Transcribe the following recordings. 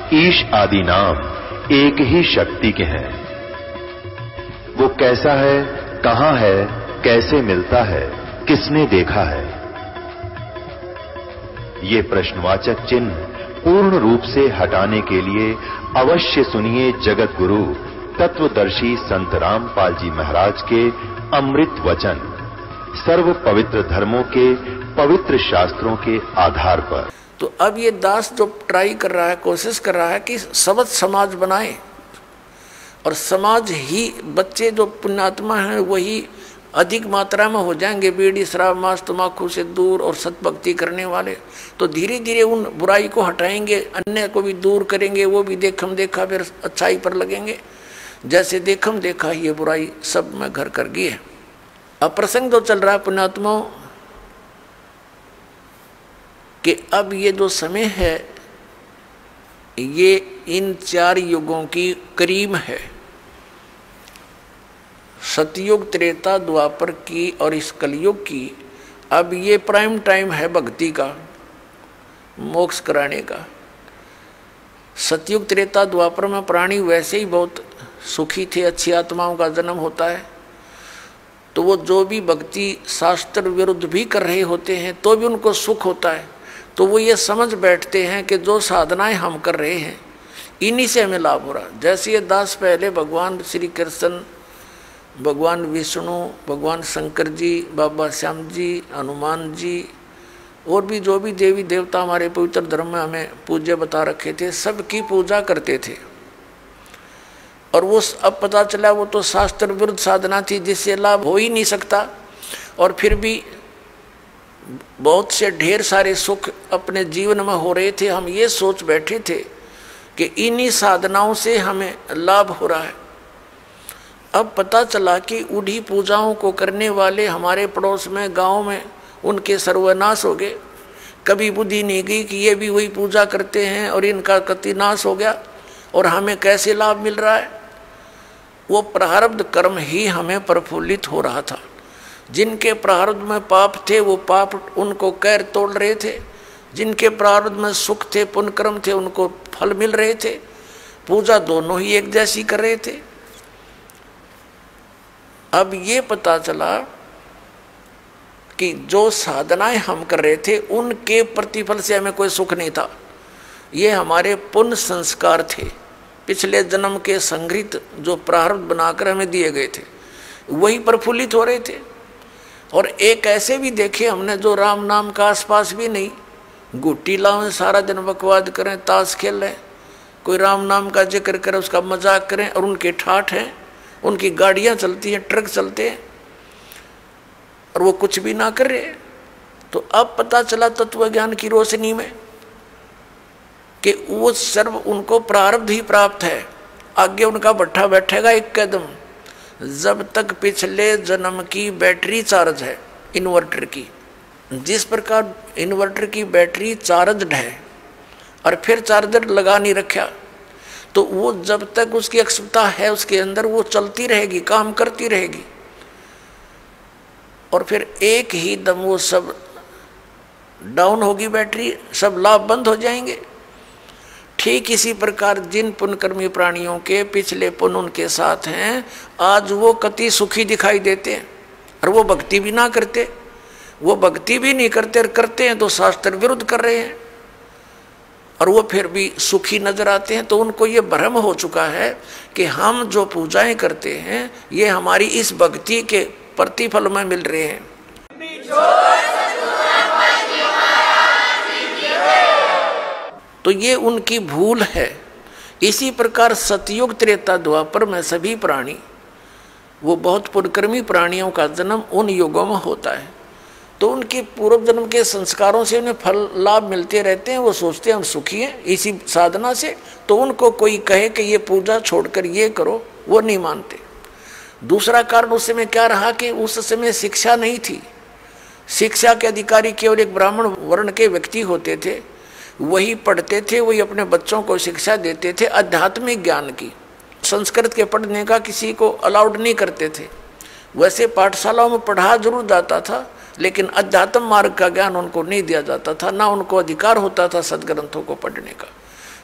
ईश आदि नाम एक ही शक्ति के हैं। वो कैसा है, कहां है, कैसे मिलता है, किसने देखा है? ये प्रश्नवाचक चिन्ह पूर्ण रूप से हटाने के लिए अवश्य सुनिए जगत गुरु तत्वदर्शी संत रामपाल जी महाराज के अमृत वचन, सर्व पवित्र धर्मों के पवित्र शास्त्रों के आधार पर। तो अब ये दास जो ट्राई कर रहा है, कोशिश कर रहा है कि सबद समाज बनाए, और समाज ही बच्चे जो पुण्यात्मा हैं वही अधिक मात्रा में हो जाएंगे, बीड़ी शराब मांस तम्बाकू से दूर और सतभक्ति करने वाले। तो धीरे धीरे उन बुराई को हटाएंगे, अन्य को भी दूर करेंगे, वो भी देखम देखा फिर अच्छाई पर लगेंगे। जैसे देखम देखा ये बुराई सब में घर कर गई है। अब प्रसंग जो चल रहा है पुण्यात्माओं कि अब ये जो समय है ये इन 4 युगों की करीब है, सतयुग त्रेता द्वापर की और इस कलयुग की। अब ये प्राइम टाइम है भक्ति का, मोक्ष कराने का। सतयुग त्रेता द्वापर में प्राणी वैसे ही बहुत सुखी थे, अच्छी आत्माओं का जन्म होता है, तो वो जो भी भक्ति शास्त्र विरुद्ध भी कर रहे होते हैं तो भी उनको सुख होता है। तो वो ये समझ बैठते हैं कि जो साधनाएं हम कर रहे हैं इन्हीं से हमें लाभ हो रहा। जैसे ये दास पहले भगवान श्री कृष्ण, भगवान विष्णु, भगवान शंकर जी, बाबा श्याम जी, हनुमान जी और भी जो भी देवी देवता हमारे पवित्र धर्म में हमें पूज्य बता रखे थे, सबकी पूजा करते थे। और वो अब पता चला वो तो शास्त्र विरुद्ध साधना थी जिससे लाभ हो ही नहीं सकता, और फिर भी बहुत से ढेर सारे सुख अपने जीवन में हो रहे थे। हम ये सोच बैठे थे कि इन्हीं साधनाओं से हमें लाभ हो रहा है। अब पता चला कि उन्हीं पूजाओं को करने वाले हमारे पड़ोस में, गांव में, उनके सर्वनाश हो गए। कभी बुद्धि नहीं गई कि ये भी वही पूजा करते हैं और इनका कति नाश हो गया और हमें कैसे लाभ मिल रहा है। वो प्रारब्ध कर्म ही हमें प्रफुल्लित हो रहा था। जिनके प्रारब्ध में पाप थे वो पाप उनको कैर तोड़ रहे थे, जिनके प्रारब्ध में सुख थे, पुण्य कर्म थे, उनको फल मिल रहे थे। पूजा दोनों ही एक जैसी कर रहे थे। अब ये पता चला कि जो साधनाएं हम कर रहे थे उनके प्रतिफल से हमें कोई सुख नहीं था। ये हमारे पुण्य संस्कार थे, पिछले जन्म के संग्रहित जो प्रारब्ध बनाकर हमें दिए गए थे वही प्रफुल्लित हो रहे थे। और एक ऐसे भी देखे हमने जो राम नाम का आसपास भी नहीं, गुट्टी लाओ सारा दिन बकवाद करें, ताश खेल रहे, कोई राम नाम का जिक्र करे, उसका मजाक करें, और उनके ठाठ हैं, उनकी गाड़ियां चलती हैं, ट्रक चलते हैं, और वो कुछ भी ना कर रहे। तो अब पता चला तत्व ज्ञान की रोशनी में कि वो सर्व उनको प्रारब्ध ही प्राप्त है। आगे उनका भट्ठा बैठेगा एक कदम, जब तक पिछले जन्म की बैटरी चार्ज है इन्वर्टर की। जिस प्रकार इन्वर्टर की बैटरी चार्ज है और फिर चार्जर लगा नहीं रखा, तो वो जब तक उसकी अक्षमता है उसके अंदर वो चलती रहेगी, काम करती रहेगी, और फिर एक ही दम वो सब डाउन होगी बैटरी, सब लाभ बंद हो जाएंगे। ठीक इसी प्रकार जिन पुण्यकर्मी प्राणियों के पिछले पुण्य उनके साथ हैं, आज वो कति सुखी दिखाई देते हैं, और वो भक्ति भी ना करते, वो भक्ति भी नहीं करते, और करते हैं तो शास्त्र विरुद्ध कर रहे हैं, और वो फिर भी सुखी नजर आते हैं। तो उनको ये भ्रम हो चुका है कि हम जो पूजाएं करते हैं ये हमारी इस भक्ति के प्रतिफल में मिल रहे हैं। तो ये उनकी भूल है। इसी प्रकार सतयुग त्रेता द्वापर में सभी प्राणी, वो बहुत पुण्यकर्मी प्राणियों का जन्म उन युगों में होता है, तो उनके पूर्व जन्म के संस्कारों से उन्हें फल लाभ मिलते रहते हैं। वो सोचते हैं हम सुखी हैं इसी साधना से, तो उनको कोई कहे कि ये पूजा छोड़कर ये करो, वो नहीं मानते। दूसरा कारण उस समय क्या रहा कि उस समय शिक्षा नहीं थी। शिक्षा के अधिकारी केवल एक ब्राह्मण वर्ण के व्यक्ति होते थे, वही पढ़ते थे, वही अपने बच्चों को शिक्षा देते थे आध्यात्मिक ज्ञान की। संस्कृत के पढ़ने का किसी को अलाउड नहीं करते थे। वैसे पाठशालाओं में पढ़ा जरूर जाता था, लेकिन अध्यात्म मार्ग का ज्ञान उनको नहीं दिया जाता था, ना उनको अधिकार होता था सदग्रंथों को पढ़ने का।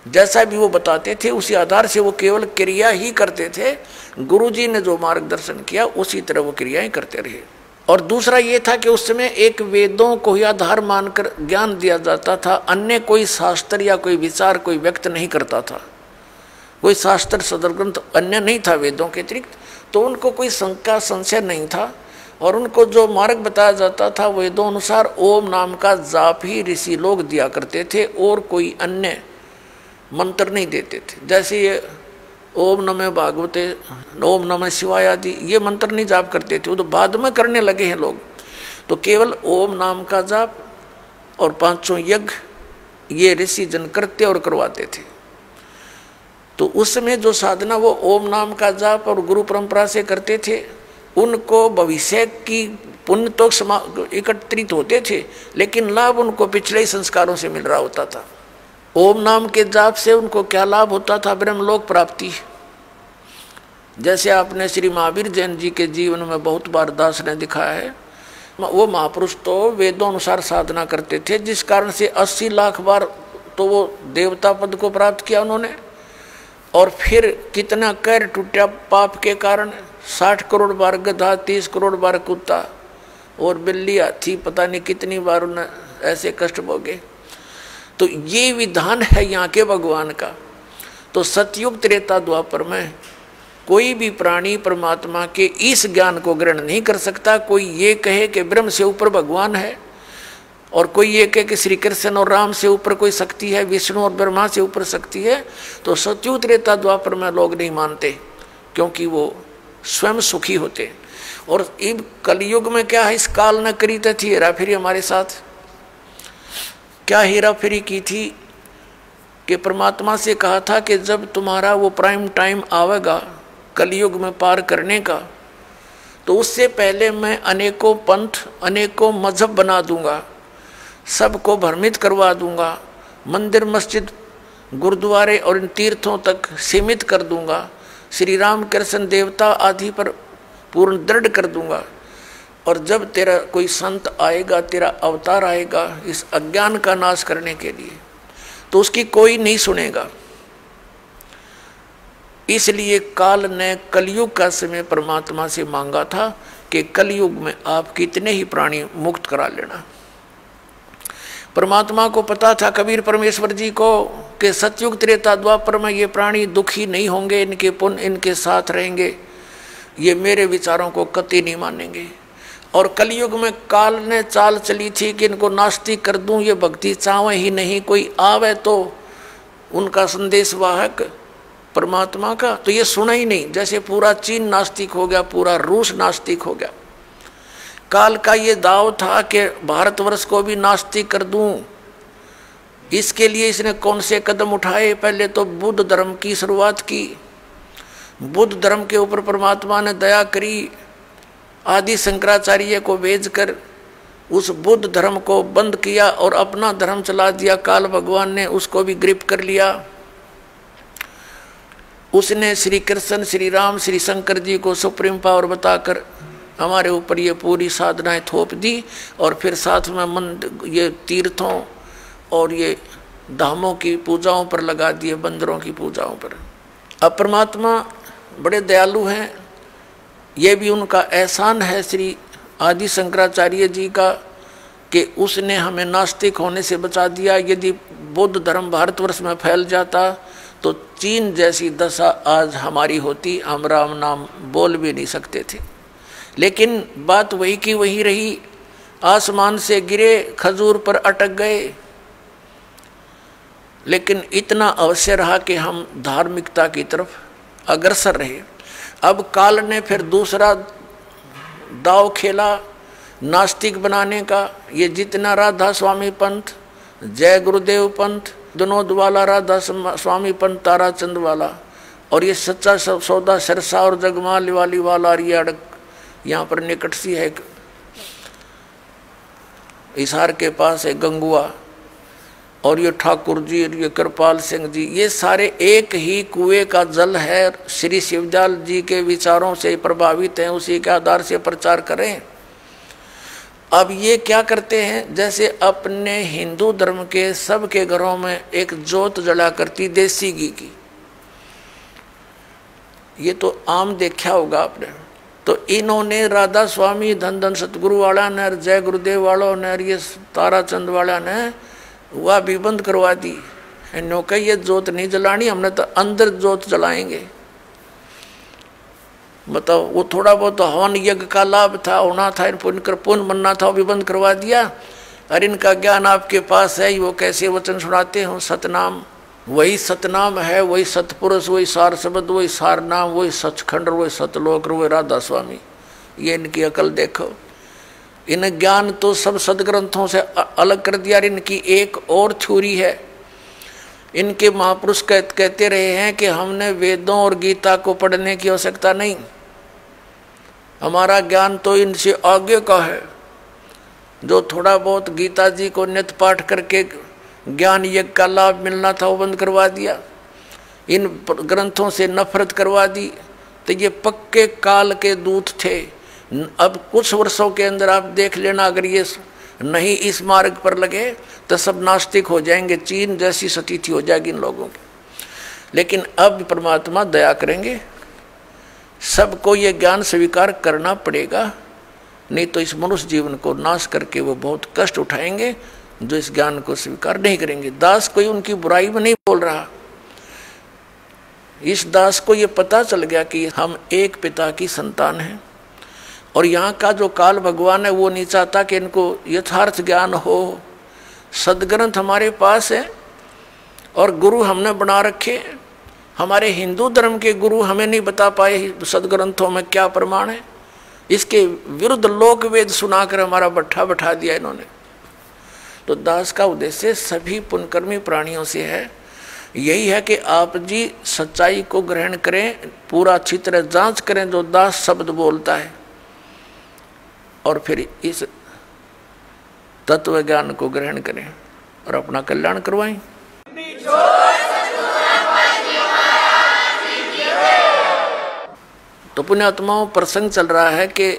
जैसा भी वो बताते थे उसी आधार से वो केवल क्रिया ही करते थे। गुरुजी ने जो मार्गदर्शन किया उसी तरह वो क्रियाएं करते रहे। और दूसरा ये था कि उस समय एक वेदों को ही आधार मानकर ज्ञान दिया जाता था, अन्य कोई शास्त्र या कोई विचार कोई व्यक्त नहीं करता था। कोई शास्त्र सदर ग्रंथ अन्य नहीं था वेदों के अतिरिक्त, तो उनको कोई शंका संशय नहीं था। और उनको जो मार्ग बताया जाता था वेदों अनुसार ओम नाम का जाप ही ऋषि लोग दिया करते थे, और कोई अन्य मंत्र नहीं देते थे। जैसे ये ओम नमः भागवते, ओम नमः शिवाय आदि ये मंत्र नहीं जाप करते थे, वो तो बाद में करने लगे हैं लोग। तो केवल ओम नाम का जाप और 500 यज्ञ ये ऋषि जन करते और करवाते थे। तो उस समय जो साधना वो ओम नाम का जाप और गुरु परंपरा से करते थे, उनको भविष्य की पुण्य तो एकत्रित होते थे, लेकिन लाभ उनको पिछले ही संस्कारों से मिल रहा होता था। ओम नाम के जाप से उनको क्या लाभ होता था? ब्रह्मलोक प्राप्ति। जैसे आपने श्री महावीर जैन जी के जीवन में बहुत बार दास ने दिखाया है, वो महापुरुष तो वेदों अनुसार साधना करते थे, जिस कारण से 80 लाख बार तो वो देवता पद को प्राप्त किया उन्होंने। और फिर कितना कैर टूटा पाप के कारण, 60 करोड़ बार गधा, 30 करोड़ बार कुत्ता और बिल्ली हाथी, पता नहीं कितनी बार उन्हें ऐसे कष्ट भोगे। तो ये विधान है यहाँ के भगवान का। तो सतयुग त्रेता द्वापर में कोई भी प्राणी परमात्मा के इस ज्ञान को ग्रहण नहीं कर सकता। कोई ये कहे कि ब्रह्म से ऊपर भगवान है, और कोई ये कहे कि श्री कृष्ण और राम से ऊपर कोई शक्ति है, विष्णु और ब्रह्मा से ऊपर शक्ति है, तो सतयुग त्रेता द्वापर में लोग नहीं मानते, क्योंकि वो स्वयं सुखी होते। और इब कलयुग में क्या है, इस काल न करी थी हेरा फेरी हमारे साथ। क्या हेरा फेरी की थी कि परमात्मा से कहा था कि जब तुम्हारा वो प्राइम टाइम आवेगा कलयुग में पार करने का, तो उससे पहले मैं अनेकों पंथ अनेकों मजहब बना दूंगा, सबको भ्रमित करवा दूंगा, मंदिर मस्जिद गुरुद्वारे और इन तीर्थों तक सीमित कर दूंगा, श्री राम कृष्ण देवता आदि पर पूर्ण दृढ़ कर दूंगा। और जब तेरा कोई संत आएगा, तेरा अवतार आएगा इस अज्ञान का नाश करने के लिए, तो उसकी कोई नहीं सुनेगा। इसलिए काल ने कलयुग का समय परमात्मा से मांगा था कि कलयुग में आप कितने ही प्राणी मुक्त करा लेना। परमात्मा को पता था, कबीर परमेश्वर जी को, कि सतयुग त्रेता द्वापर में ये प्राणी दुखी नहीं होंगे, इनके पुण्य इनके साथ रहेंगे, ये मेरे विचारों को कतई नहीं मानेंगे। और कलयुग में काल ने चाल चली थी कि इनको नास्तिक कर दूं, ये भक्ति चाहे ही नहीं, कोई आवे तो उनका संदेश वाहक परमात्मा का, तो ये सुना ही नहीं। जैसे पूरा चीन नास्तिक हो गया, पूरा रूस नास्तिक हो गया। काल का ये दाव था कि भारतवर्ष को भी नास्तिक कर दूं। इसके लिए इसने कौन से कदम उठाए? पहले तो बुद्ध धर्म की शुरुआत की। बुद्ध धर्म के ऊपर परमात्मा ने दया करी, आदि शंकराचार्य को भेजकर उस बुद्ध धर्म को बंद किया और अपना धर्म चला दिया। काल भगवान ने उसको भी ग्रिप कर लिया। उसने श्री कृष्ण, श्री राम, श्री शंकर जी को सुप्रीम पावर बताकर हमारे ऊपर ये पूरी साधनाएं थोप दी, और फिर साथ में ये तीर्थों और ये धामों की पूजाओं पर लगा दिए, बंदरों की पूजाओं पर। अब परमात्मा बड़े दयालु हैं, ये भी उनका एहसान है श्री आदि शंकराचार्य जी का कि उसने हमें नास्तिक होने से बचा दिया। यदि बौद्ध धर्म भारतवर्ष में फैल जाता तो चीन जैसी दशा आज हमारी होती, हम राम नाम बोल भी नहीं सकते थे। लेकिन बात वही की वही रही, आसमान से गिरे, खजूर पर अटक गए। लेकिन इतना अवश्य रहा कि हम धार्मिकता की तरफ अग्रसर रहे। अब काल ने फिर दूसरा दाव खेला नास्तिक बनाने का। ये जितना राधा स्वामी पंथ, जय गुरुदेव पंथ, विनोद वाला राधा स्वामी पंथ, ताराचंद वाला, और ये सच्चा सौदा सिरसा और जगमाल वाली वाला, और ये अड़क यहाँ पर निकट सी है हिसार के पास है गंगुआ, और ये ठाकुर जी, ये कृपाल सिंह जी, ये सारे एक ही कुएं का जल है। श्री शिवदयाल जी के विचारों से प्रभावित हैं, उसी के आधार से प्रचार करें। अब ये क्या करते हैं, जैसे अपने हिंदू धर्म के सबके घरों में एक जोत जला करती देसी घी की, ये तो आम देखा होगा आपने। तो इन्होंने राधा स्वामी धन धन सतगुरु वाला ने और जय गुरुदेव वालों ने और ये ताराचंद वाला ने वह भी बंद करवा दी। नो कही ये जोत नहीं जलानी, हमने तो अंदर जोत जलाएंगे। बताओ, वो थोड़ा बहुत हवन यज्ञ का लाभ था, होना था, पुण्य बनना था, वो भी बंद करवा दिया। और इनका ज्ञान आपके पास है, वो कैसे वचन सुनाते हो, सतनाम वही सतनाम है, वही सतपुरुष, वही सार शब्द, वही सार नाम, वही सचखंड, वही सतलोक, वही राधा स्वामी। ये इनकी अकल देखो। इन ज्ञान तो सब सदग्रंथों से अलग कर दिया। इनकी एक और थ्योरी है। इनके महापुरुष कहते रहे हैं कि हमने वेदों और गीता को पढ़ने की आवश्यकता नहीं, हमारा ज्ञान तो इनसे आगे का है। जो थोड़ा बहुत गीता जी को नित्य पाठ करके ज्ञान यज्ञ का लाभ मिलना था वो बंद करवा दिया, इन ग्रंथों से नफरत करवा दी। तो ये पक्के काल के दूत थे। अब कुछ वर्षों के अंदर आप देख लेना, अगर ये नहीं इस मार्ग पर लगे तो सब नास्तिक हो जाएंगे, चीन जैसी स्थिति हो जाएगी इन लोगों की। लेकिन अब परमात्मा दया करेंगे, सबको ये ज्ञान स्वीकार करना पड़ेगा, नहीं तो इस मनुष्य जीवन को नाश करके वो बहुत कष्ट उठाएंगे जो इस ज्ञान को स्वीकार नहीं करेंगे। दास कोई उनकी बुराई में नहीं बोल रहा। इस दास को ये पता चल गया कि हम एक पिता की संतान हैं, और यहाँ का जो काल भगवान है वो नहीं चाहता कि इनको यथार्थ ज्ञान हो। सदग्रंथ हमारे पास है और गुरु हमने बना रखे। हमारे हिंदू धर्म के गुरु हमें नहीं बता पाए सदग्रंथों में क्या प्रमाण है, इसके विरुद्ध लोक वेद सुनाकर हमारा बट्ठा बैठा दिया इन्होंने। तो दास का उद्देश्य सभी पुण्यकर्मी प्राणियों से है, यही है कि आप जी सच्चाई को ग्रहण करें, पूरा अच्छी तरह जांच करें जो दास शब्द बोलता है, और फिर इस तत्व ज्ञान को ग्रहण करें और अपना कल्याण करवाएं। तो पुण्यात्माओं, प्रसंग चल रहा है कि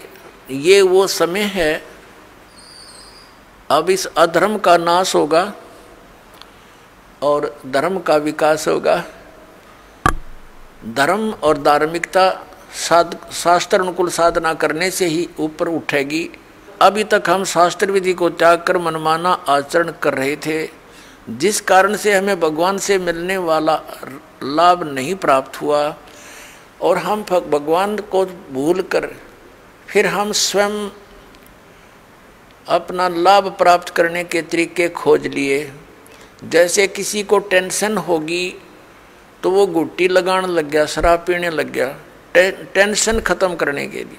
ये वो समय है, अब इस अधर्म का नाश होगा और धर्म का विकास होगा। धर्म और धार्मिकता शास्त्र अनुकूल साधना करने से ही ऊपर उठेगी। अभी तक हम शास्त्र विधि को त्याग कर मनमाना आचरण कर रहे थे, जिस कारण से हमें भगवान से मिलने वाला लाभ नहीं प्राप्त हुआ, और हम भगवान को भूलकर फिर हम स्वयं अपना लाभ प्राप्त करने के तरीके खोज लिए। जैसे किसी को टेंशन होगी तो वो गुट्टी लगाने लग गया, शराब पीने लग गया, टेंशन खत्म करने के लिए।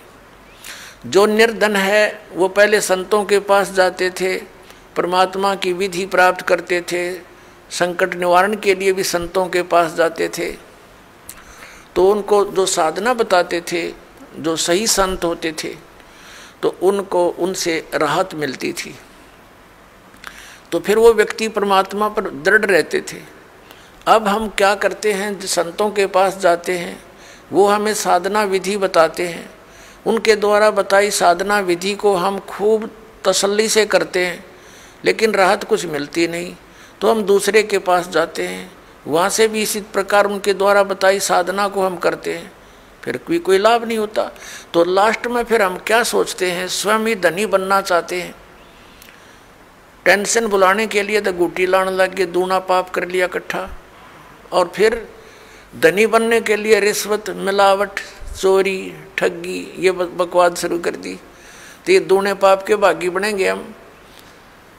जो निर्धन है वो पहले संतों के पास जाते थे, परमात्मा की विधि प्राप्त करते थे, संकट निवारण के लिए भी संतों के पास जाते थे। तो उनको जो साधना बताते थे, जो सही संत होते थे, तो उनको उनसे राहत मिलती थी। तो फिर वो व्यक्ति परमात्मा पर दृढ़ रहते थे। अब हम क्या करते हैं, संतों के पास जाते हैं, वो हमें साधना विधि बताते हैं, उनके द्वारा बताई साधना विधि को हम खूब तसल्ली से करते हैं, लेकिन राहत कुछ मिलती नहीं। तो हम दूसरे के पास जाते हैं, वहाँ से भी इसी प्रकार उनके द्वारा बताई साधना को हम करते हैं, फिर कोई लाभ नहीं होता। तो लास्ट में फिर हम क्या सोचते हैं, स्वयं ही धनी बनना चाहते हैं। टेंशन बुलाने के लिए तो गुटी लाने लग गए, दूना पाप कर लिया इकट्ठा, और फिर धनी बनने के लिए रिश्वत, मिलावट, चोरी, ठगी, ये बकवाद शुरू कर दी। तो ये दूने पाप के भागी बनेंगे हम,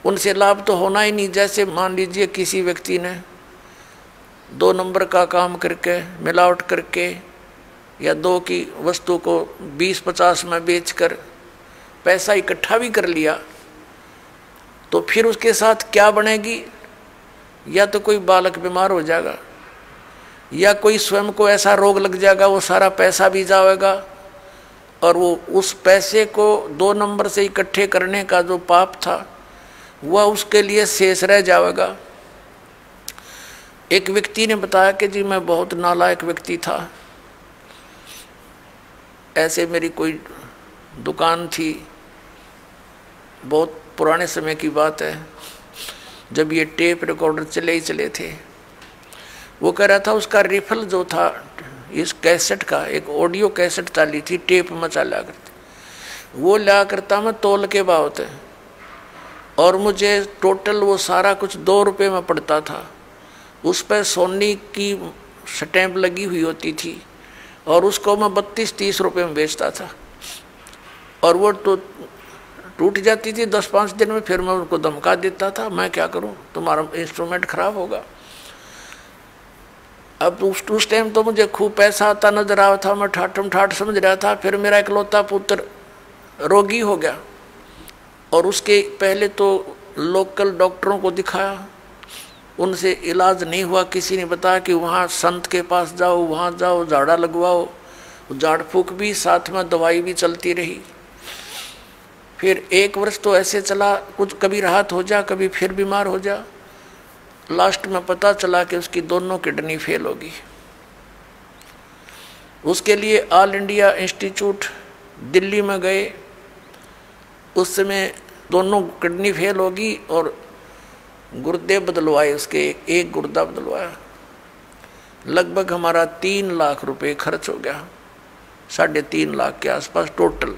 उनसे लाभ तो होना ही नहीं। जैसे मान लीजिए किसी व्यक्ति ने 2 नंबर का काम करके, मिलावट करके, या 2 की वस्तु को 20-50 में बेचकर पैसा इकट्ठा भी कर लिया, तो फिर उसके साथ क्या बनेगी? या तो कोई बालक बीमार हो जाएगा, या कोई स्वयं को ऐसा रोग लग जाएगा, वो सारा पैसा भी जाएगा, और वो उस पैसे को 2 नंबर से इकट्ठे करने का जो पाप था वह उसके लिए शेष रह जाएगा। एक व्यक्ति ने बताया कि जी मैं बहुत नालायक व्यक्ति था, ऐसे मेरी कोई दुकान थी, बहुत पुराने समय की बात है, जब ये टेप रिकॉर्डर चले ही चले थे। वो कह रहा था उसका रिफल जो था इस कैसेट का, एक ऑडियो कैसेट चाली थी, टेप में चला करती, वो ला करता मैं तोल के बावत है, और मुझे टोटल वो सारा कुछ 2 रुपये में पड़ता था। उस पर सोनी की स्टैम्प लगी हुई होती थी और उसको मैं 32-30 रुपये में बेचता था, और वो तो टूट जाती थी 10-5 दिन में। फिर मैं उनको धमका देता था, मैं क्या करूं, तुम्हारा इंस्ट्रूमेंट खराब होगा। अब उस टाइम तो मुझे खूब पैसा आता नजर आ रहा था, मैं ठाठम ठाठ समझ रहा था। फिर मेरा इकलौता पुत्र रोगी हो गया, और उसके पहले तो लोकल डॉक्टरों को दिखाया, उनसे इलाज नहीं हुआ। किसी ने बताया कि वहाँ संत के पास जाओ, वहाँ जाओ, झाड़ा लगवाओ, झाड़ फूक भी साथ में दवाई भी चलती रही। फिर 1 वर्ष तो ऐसे चला, कुछ कभी राहत हो जा, कभी फिर बीमार हो जा। लास्ट में पता चला कि उसकी दोनों किडनी फेल होगी। उसके लिए ऑल इंडिया इंस्टीट्यूट दिल्ली में गए, उस समय दोनों किडनी फेल होगी और गुर्दे बदलवाए, उसके एक गुर्दा बदलवाया। लगभग हमारा 3 लाख रुपए खर्च हो गया, 3.5 लाख के आसपास टोटल,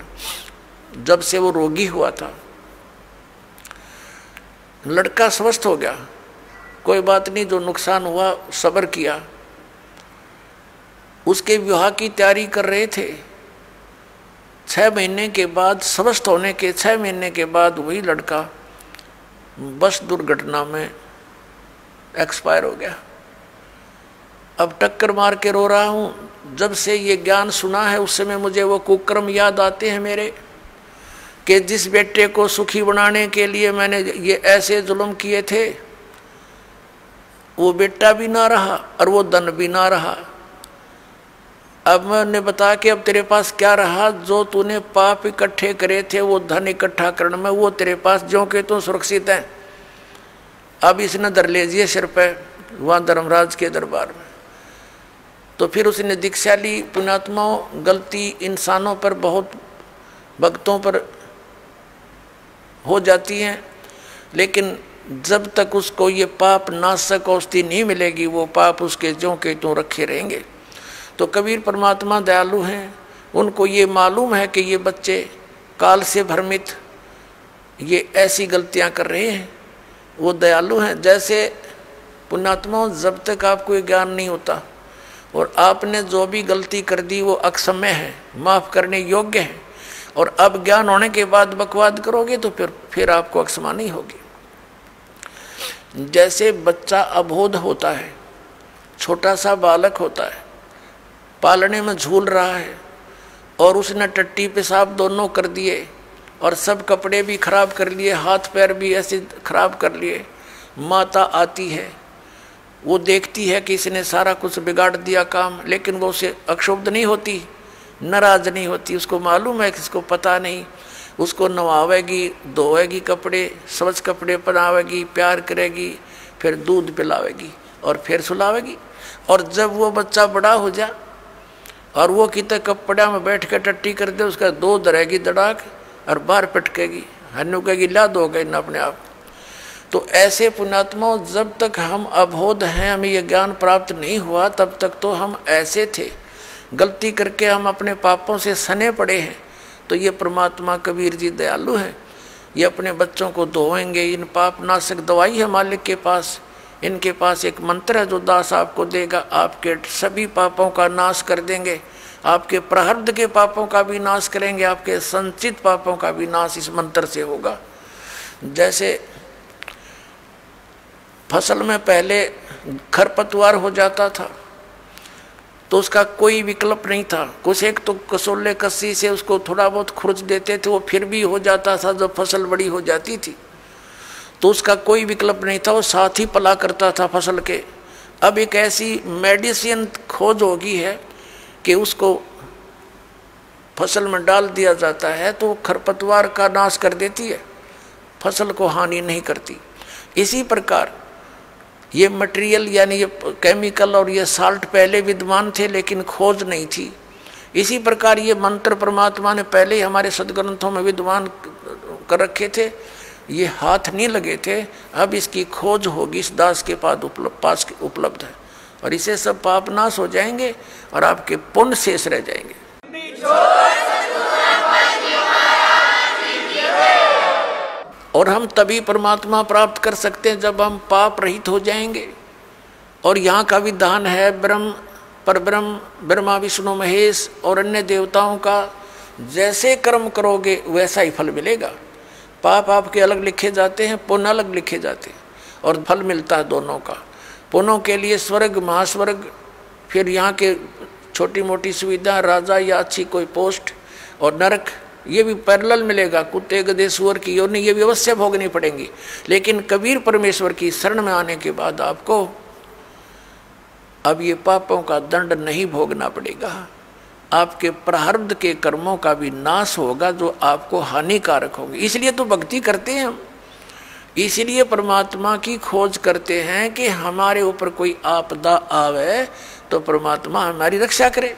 जब से वो रोगी हुआ था। लड़का स्वस्थ हो गया, कोई बात नहीं, जो नुकसान हुआ सब्र किया। उसके विवाह की तैयारी कर रहे थे। 6 महीने के बाद, स्वस्थ होने के 6 महीने के बाद वही लड़का बस दुर्घटना में एक्सपायर हो गया। अब टक्कर मार के रो रहा हूँ। जब से ये ज्ञान सुना है उस समय मुझे वो कुकर्म याद आते हैं मेरे, कि जिस बेटे को सुखी बनाने के लिए मैंने ये ऐसे जुल्म किए थे, वो बेटा भी ना रहा और वो धन भी ना रहा। अब मैंने बताया कि अब तेरे पास क्या रहा, जो तूने पाप इकट्ठे करे थे वो धन इकट्ठा करने में, वो तेरे पास जो के तो सुरक्षित है। अब इसने धर लीजिए सिर पे वहाँ धर्मराज के दरबार में। तो फिर उसने दीक्षा ली। पुण्यात्माओं, गलती इंसानों पर, बहुत भक्तों पर हो जाती हैं, लेकिन जब तक उसको ये पाप नाशक औषधि नहीं मिलेगी, वो पाप उसके ज्यों के त्यों रखे रहेंगे। तो कबीर परमात्मा दयालु हैं, उनको ये मालूम है कि ये बच्चे काल से भ्रमित ये ऐसी गलतियां कर रहे हैं। वो दयालु हैं। जैसे पुण्यात्माओं, जब तक आपको ये ज्ञान नहीं होता और आपने जो भी गलती कर दी वो अक्षम्य है, माफ़ करने योग्य है, और अब ज्ञान होने के बाद बकवाद करोगे तो फिर आपको अक्षमा नहीं होगी। जैसे बच्चा अबोध होता है, छोटा सा बालक होता है, पालने में झूल रहा है, और उसने टट्टी पेशाब दोनों कर दिए और सब कपड़े भी खराब कर लिए, हाथ पैर भी ऐसे खराब कर लिए। माता आती है, वो देखती है कि इसने सारा कुछ बिगाड़ दिया काम, लेकिन वो उसे अक्षुब्ध नहीं होती, नाराज नहीं होती। उसको मालूम है कि इसको पता नहीं। उसको नवावेगी, धोएगी कपड़े, स्वच्छ कपड़े पहनावेगी, प्यार करेगी, फिर दूध पिलावेगी और फिर सुलावेगी। और जब वो बच्चा बड़ा हो जा और वो कितने कपड़ा में बैठ कर टट्टी कर दे, उसका दो धरेगी दड़ाक और बाहर पटकेगी, हन्नू कहेगी ला दो गई ना अपने आप। तो ऐसे पुण्यात्माओं, जब तक हम अबोध हैं, हमें ये ज्ञान प्राप्त नहीं हुआ, तब तक तो हम ऐसे थे, गलती करके हम अपने पापों से सने पड़े हैं। तो ये परमात्मा कबीर जी दयालु हैं, ये अपने बच्चों को धोएंगे। इन पाप नाशक दवाई है मालिक के पास, इनके पास एक मंत्र है जो दास आपको देगा, आपके सभी पापों का नाश कर देंगे, आपके प्रारब्ध के पापों का भी नाश करेंगे, आपके संचित पापों का भी नाश इस मंत्र से होगा। जैसे फसल में पहले खरपतवार हो जाता था तो उसका कोई विकल्प नहीं था, कुछ एक तो कसोले कस्सी से उसको थोड़ा बहुत खुरच देते थे, वो फिर भी हो जाता था। जब फसल बड़ी हो जाती थी तो उसका कोई विकल्प नहीं था, वो साथ ही पला करता था फसल के। अब एक ऐसी मेडिसिन खोज होगी है कि उसको फसल में डाल दिया जाता है तो खरपतवार का नाश कर देती है, फसल को हानि नहीं करती। इसी प्रकार ये मटेरियल यानी ये केमिकल और ये साल्ट पहले विद्यमान थे लेकिन खोज नहीं थी। इसी प्रकार ये मंत्र परमात्मा ने पहले ही हमारे सदग्रंथों में विद्वान कर रखे थे, ये हाथ नहीं लगे थे। अब इसकी खोज होगी, इस दास के पास उपलब्ध है, और इसे सब पाप नाश हो जाएंगे और आपके पुण्य शेष रह जाएंगे। और हम तभी परमात्मा प्राप्त कर सकते हैं जब हम पाप रहित हो जाएंगे। और यहाँ का विधान है ब्रह्म, परब्रह्म, ब्रह्मा विष्णु महेश और अन्य देवताओं का जैसे कर्म करोगे वैसा ही फल मिलेगा। पाप आपके अलग लिखे जाते हैं, पुण्य अलग लिखे जाते हैं, और फल मिलता है दोनों का। पुण्यों के लिए स्वर्ग, महास्वर्ग, फिर यहाँ के छोटी मोटी सुविधा, राजा या अच्छी कोई पोस्ट, और नरक ये भी पैरेलल मिलेगा। कुत्ते गधे सुअर की योनि ये भी अवश्य भोगनी पड़ेंगी। लेकिन कबीर परमेश्वर की शरण में आने के बाद आपको अब ये पापों का दंड नहीं भोगना पड़ेगा। आपके प्रारब्ध के कर्मों का भी नाश होगा जो आपको हानिकारक होंगे। इसलिए तो भक्ति करते हैं हम, इसलिए परमात्मा की खोज करते हैं कि हमारे ऊपर कोई आपदा आवे तो परमात्मा हमारी रक्षा करे।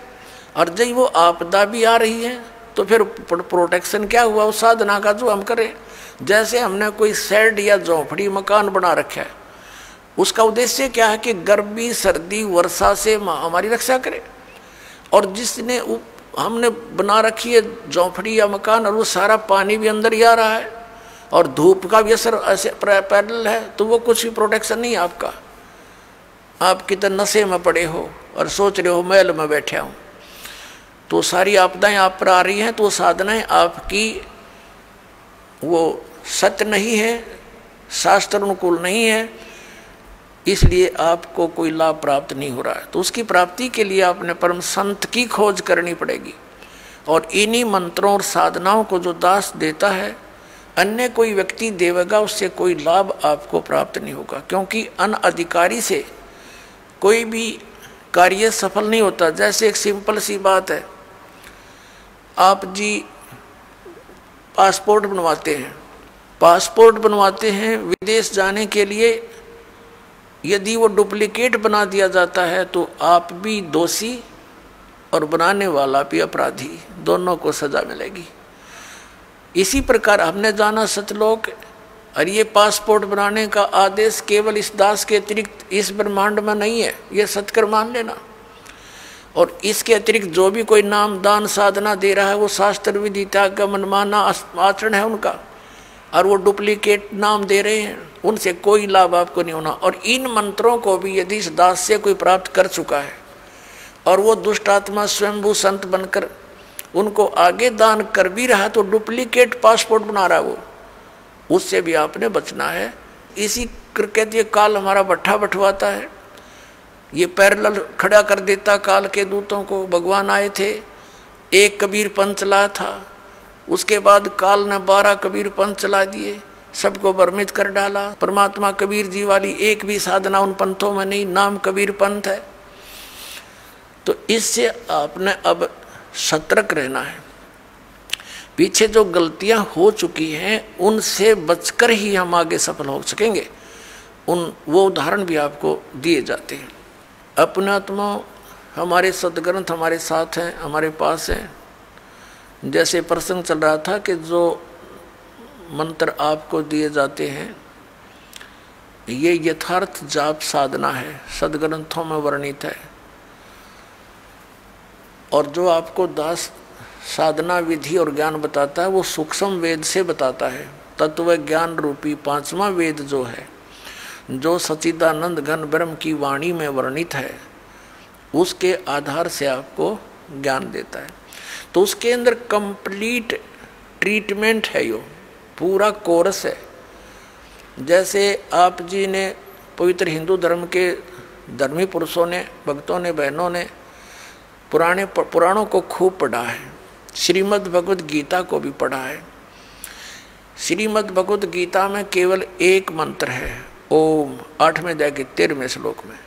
और जब वो आपदा भी आ रही है तो फिर प्रोटेक्शन क्या हुआ उस साधना का जो हम करें। जैसे हमने कोई शेड या झोंपड़ी मकान बना रखा है, उसका उद्देश्य क्या है कि गर्मी सर्दी वर्षा से हमारी रक्षा करे। और जिसने हमने बना रखी है झोंपड़ी या मकान और वो सारा पानी भी अंदर ही आ रहा है और धूप का भी असर ऐसे पैरेलल है, तो वो कुछ भी प्रोटेक्शन नहीं है आपका। आप कितने नशे में पड़े हो और सोच रहे हो महल में बैठे हूँ, तो सारी आपदाएं आप पर आ रही हैं, तो साधनाएं आपकी वो सत्य नहीं है, शास्त्र अनुकूल नहीं है, इसलिए आपको कोई लाभ प्राप्त नहीं हो रहा है। तो उसकी प्राप्ति के लिए आपने परम संत की खोज करनी पड़ेगी। और इन्हीं मंत्रों और साधनाओं को जो दास देता है, अन्य कोई व्यक्ति देवेगा, उससे कोई लाभ आपको प्राप्त नहीं होगा। क्योंकि अनअधिकारी से कोई भी कार्य सफल नहीं होता। जैसे एक सिंपल सी बात है, आप जी पासपोर्ट बनवाते हैं विदेश जाने के लिए, यदि वो डुप्लीकेट बना दिया जाता है तो आप भी दोषी और बनाने वाला भी अपराधी, दोनों को सजा मिलेगी। इसी प्रकार हमने जाना सतलोक, और ये पासपोर्ट बनाने का आदेश केवल इस दास के अतिरिक्त इस ब्रह्मांड में नहीं है, ये सत्कर मान लेना। और इसके अतिरिक्त जो भी कोई नाम दान साधना दे रहा है वो शास्त्र विधि त्याग का मनमाना आचरण है उनका, और वो डुप्लीकेट नाम दे रहे हैं, उनसे कोई लाभ आपको नहीं होना। और इन मंत्रों को भी यदि इस दास से कोई प्राप्त कर चुका है और वो दुष्ट आत्मा स्वयंभू संत बनकर उनको आगे दान कर भी रहा, तो डुप्लीकेट पासपोर्ट बना रहा है वो, उससे भी आपने बचना है। इसी कहते काल हमारा भट्ठा बंटवाता है, ये पैरेलल खड़ा कर देता काल के दूतों को। भगवान आए थे, एक कबीर पंथ चलाया था, उसके बाद काल ने 12 कबीर पंथ चला दिए, सबको भ्रमित कर डाला। परमात्मा कबीर जी वाली एक भी साधना उन पंथों में नहीं, नाम कबीर पंथ है। तो इससे आपने अब सतर्क रहना है। पीछे जो गलतियां हो चुकी हैं उनसे बचकर ही हम आगे सफल हो सकेंगे। वो उदाहरण भी आपको दिए जाते हैं। अपने आत्मा हमारे सदग्रंथ हमारे साथ हैं, हमारे पास हैं। जैसे प्रसंग चल रहा था कि जो मंत्र आपको दिए जाते हैं ये यथार्थ जाप साधना है, सदग्रंथों में वर्णित है। और जो आपको दास साधना विधि और ज्ञान बताता है वो सूक्ष्म वेद से बताता है। तत्व ज्ञान रूपी 5वां वेद जो है, जो सच्चिदानंद घन ब्रह्म की वाणी में वर्णित है, उसके आधार से आपको ज्ञान देता है। तो उसके अंदर कंप्लीट ट्रीटमेंट है, यो पूरा कोर्स है। जैसे आप जी ने पवित्र हिंदू धर्म के धर्मी पुरुषों ने, भक्तों ने, बहनों ने पुराणों को खूब पढ़ा है, श्रीमद् भगवद गीता को भी पढ़ा है। श्रीमद् भगवद गीता में केवल एक मंत्र है, ओम, 8वें अध्याय के 13वें श्लोक में,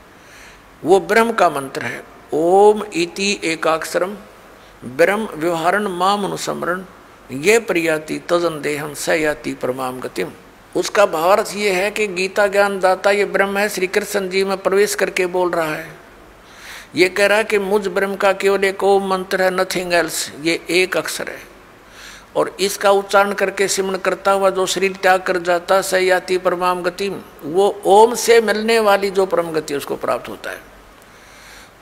वो ब्रह्म का मंत्र है। ओम इति एकाक्षरम ब्रह्म व्यवहारण माम अनुस्मरण ये प्रियाति तजन देहम स याति परमाम गतिम। उसका भावार्थ ये है कि गीता ज्ञान दाता ये ब्रह्म है, श्री कृष्ण जी में प्रवेश करके बोल रहा है। ये कह रहा है कि मुझ ब्रह्म का केवल एक ओम मंत्र है, नथिंग एल्स, ये एक अक्षर है। और इसका उच्चारण करके सिमरण करता हुआ जो शरीर त्याग कर जाता स याति परमाम गति, वो ओम से मिलने वाली जो परम गति उसको प्राप्त होता है।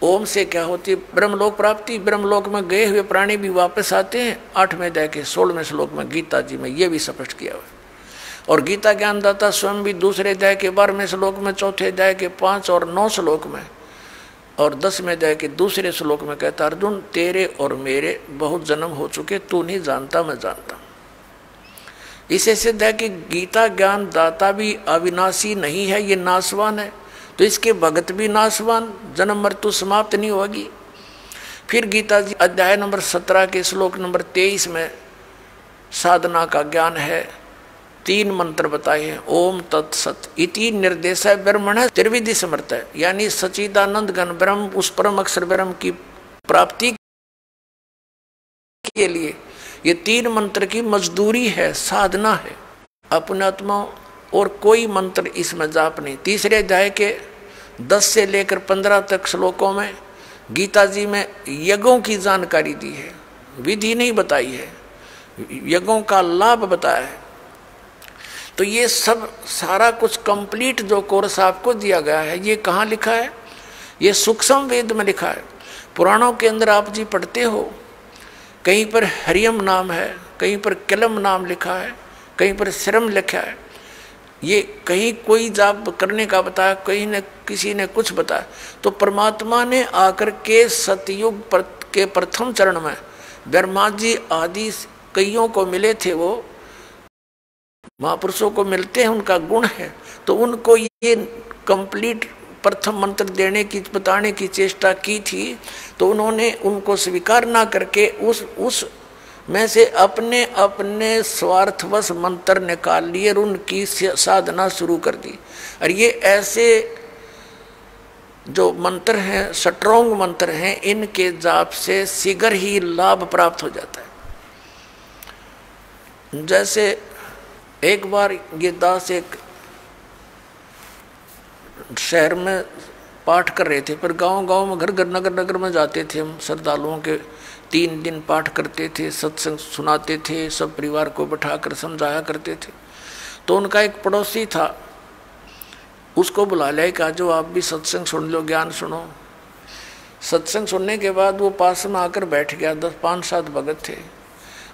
ओम से क्या होती है? ब्रह्मलोक प्राप्ति। ब्रह्मलोक में गए हुए प्राणी भी वापस आते हैं। 8वें अध्याय के 16वें श्लोक में गीता जी में ये भी स्पष्ट किया हुआ है। और गीता ज्ञानदाता स्वयं भी दूसरे अध्याय के 12वें श्लोक में, चौथे अध्याय के 5 और 9 श्लोक में और 10वें अध्याय के दूसरे श्लोक में कहता, अर्जुन तेरे और मेरे बहुत जन्म हो चुके, तू नहीं जानता मैं जानता हूं। इसे सिद्ध है कि गीता ज्ञान दाता भी अविनाशी नहीं है, ये नाशवान है, तो इसके भगत भी नाशवान, जन्म मृत्यु समाप्त नहीं होगी। फिर गीता जी अध्याय नंबर 17 के श्लोक नंबर 23 में साधना का ज्ञान है। 3 मंत्र बताए हैं। ओम तत्सत इति निर्देश ब्रह्मण त्रिविधि समर्थ है, यानी सच्चिदानंद घन ब्रह्म, उस परम अक्षर ब्रह्म की प्राप्ति के लिए ये 3 मंत्र की मजदूरी है, साधना है। अपने आत्मा और कोई मंत्र इसमें जाप नहीं। तीसरे अध्याय के 10 से लेकर 15 तक श्लोकों में गीता जी में यज्ञों की जानकारी दी है, विधि नहीं बताई है, यज्ञों का लाभ बताया है। तो ये सब सारा कुछ कंप्लीट जो कोर्स आपको दिया गया है, ये कहाँ लिखा है? ये सूक्ष्म वेद में लिखा है। पुराणों के अंदर आप जी पढ़ते हो, कहीं पर हरियम नाम है, कहीं पर किलम नाम लिखा है, कहीं पर श्रम लिखा है। ये कहीं कोई जाप करने का बताया, कहीं ने किसी ने कुछ बताया। तो परमात्मा ने आकर के सतयुग के प्रथम चरण में ब्रह्मा जी आदि कईयों को मिले थे, वो महापुरुषों को मिलते हैं, उनका गुण है, तो उनको ये कंप्लीट प्रथम मंत्र देने की बताने की चेष्टा की थी। तो उन्होंने उनको स्वीकार ना करके उस में से अपने अपने स्वार्थवश मंत्र निकाल लिए और उनकी साधना शुरू कर दी। और ये ऐसे जो मंत्र हैं, स्ट्रॉन्ग मंत्र हैं, इनके जाप से शीघ्र ही लाभ प्राप्त हो जाता है। जैसे एक बार ये दास एक शहर में पाठ कर रहे थे, पर गांव-गांव में, घर-घर, नगर-नगर में जाते थे हम, श्रद्धालुओं के 3 दिन पाठ करते थे, सत्संग सुनाते थे, सब परिवार को बैठाकर समझाया करते थे। तो उनका एक पड़ोसी था, उसको बुला लिया कि जो आप भी सत्संग सुन लो, ज्ञान सुनो। सत्संग सुनने के बाद वो पास में आकर बैठ गया। 5-7 भगत थे।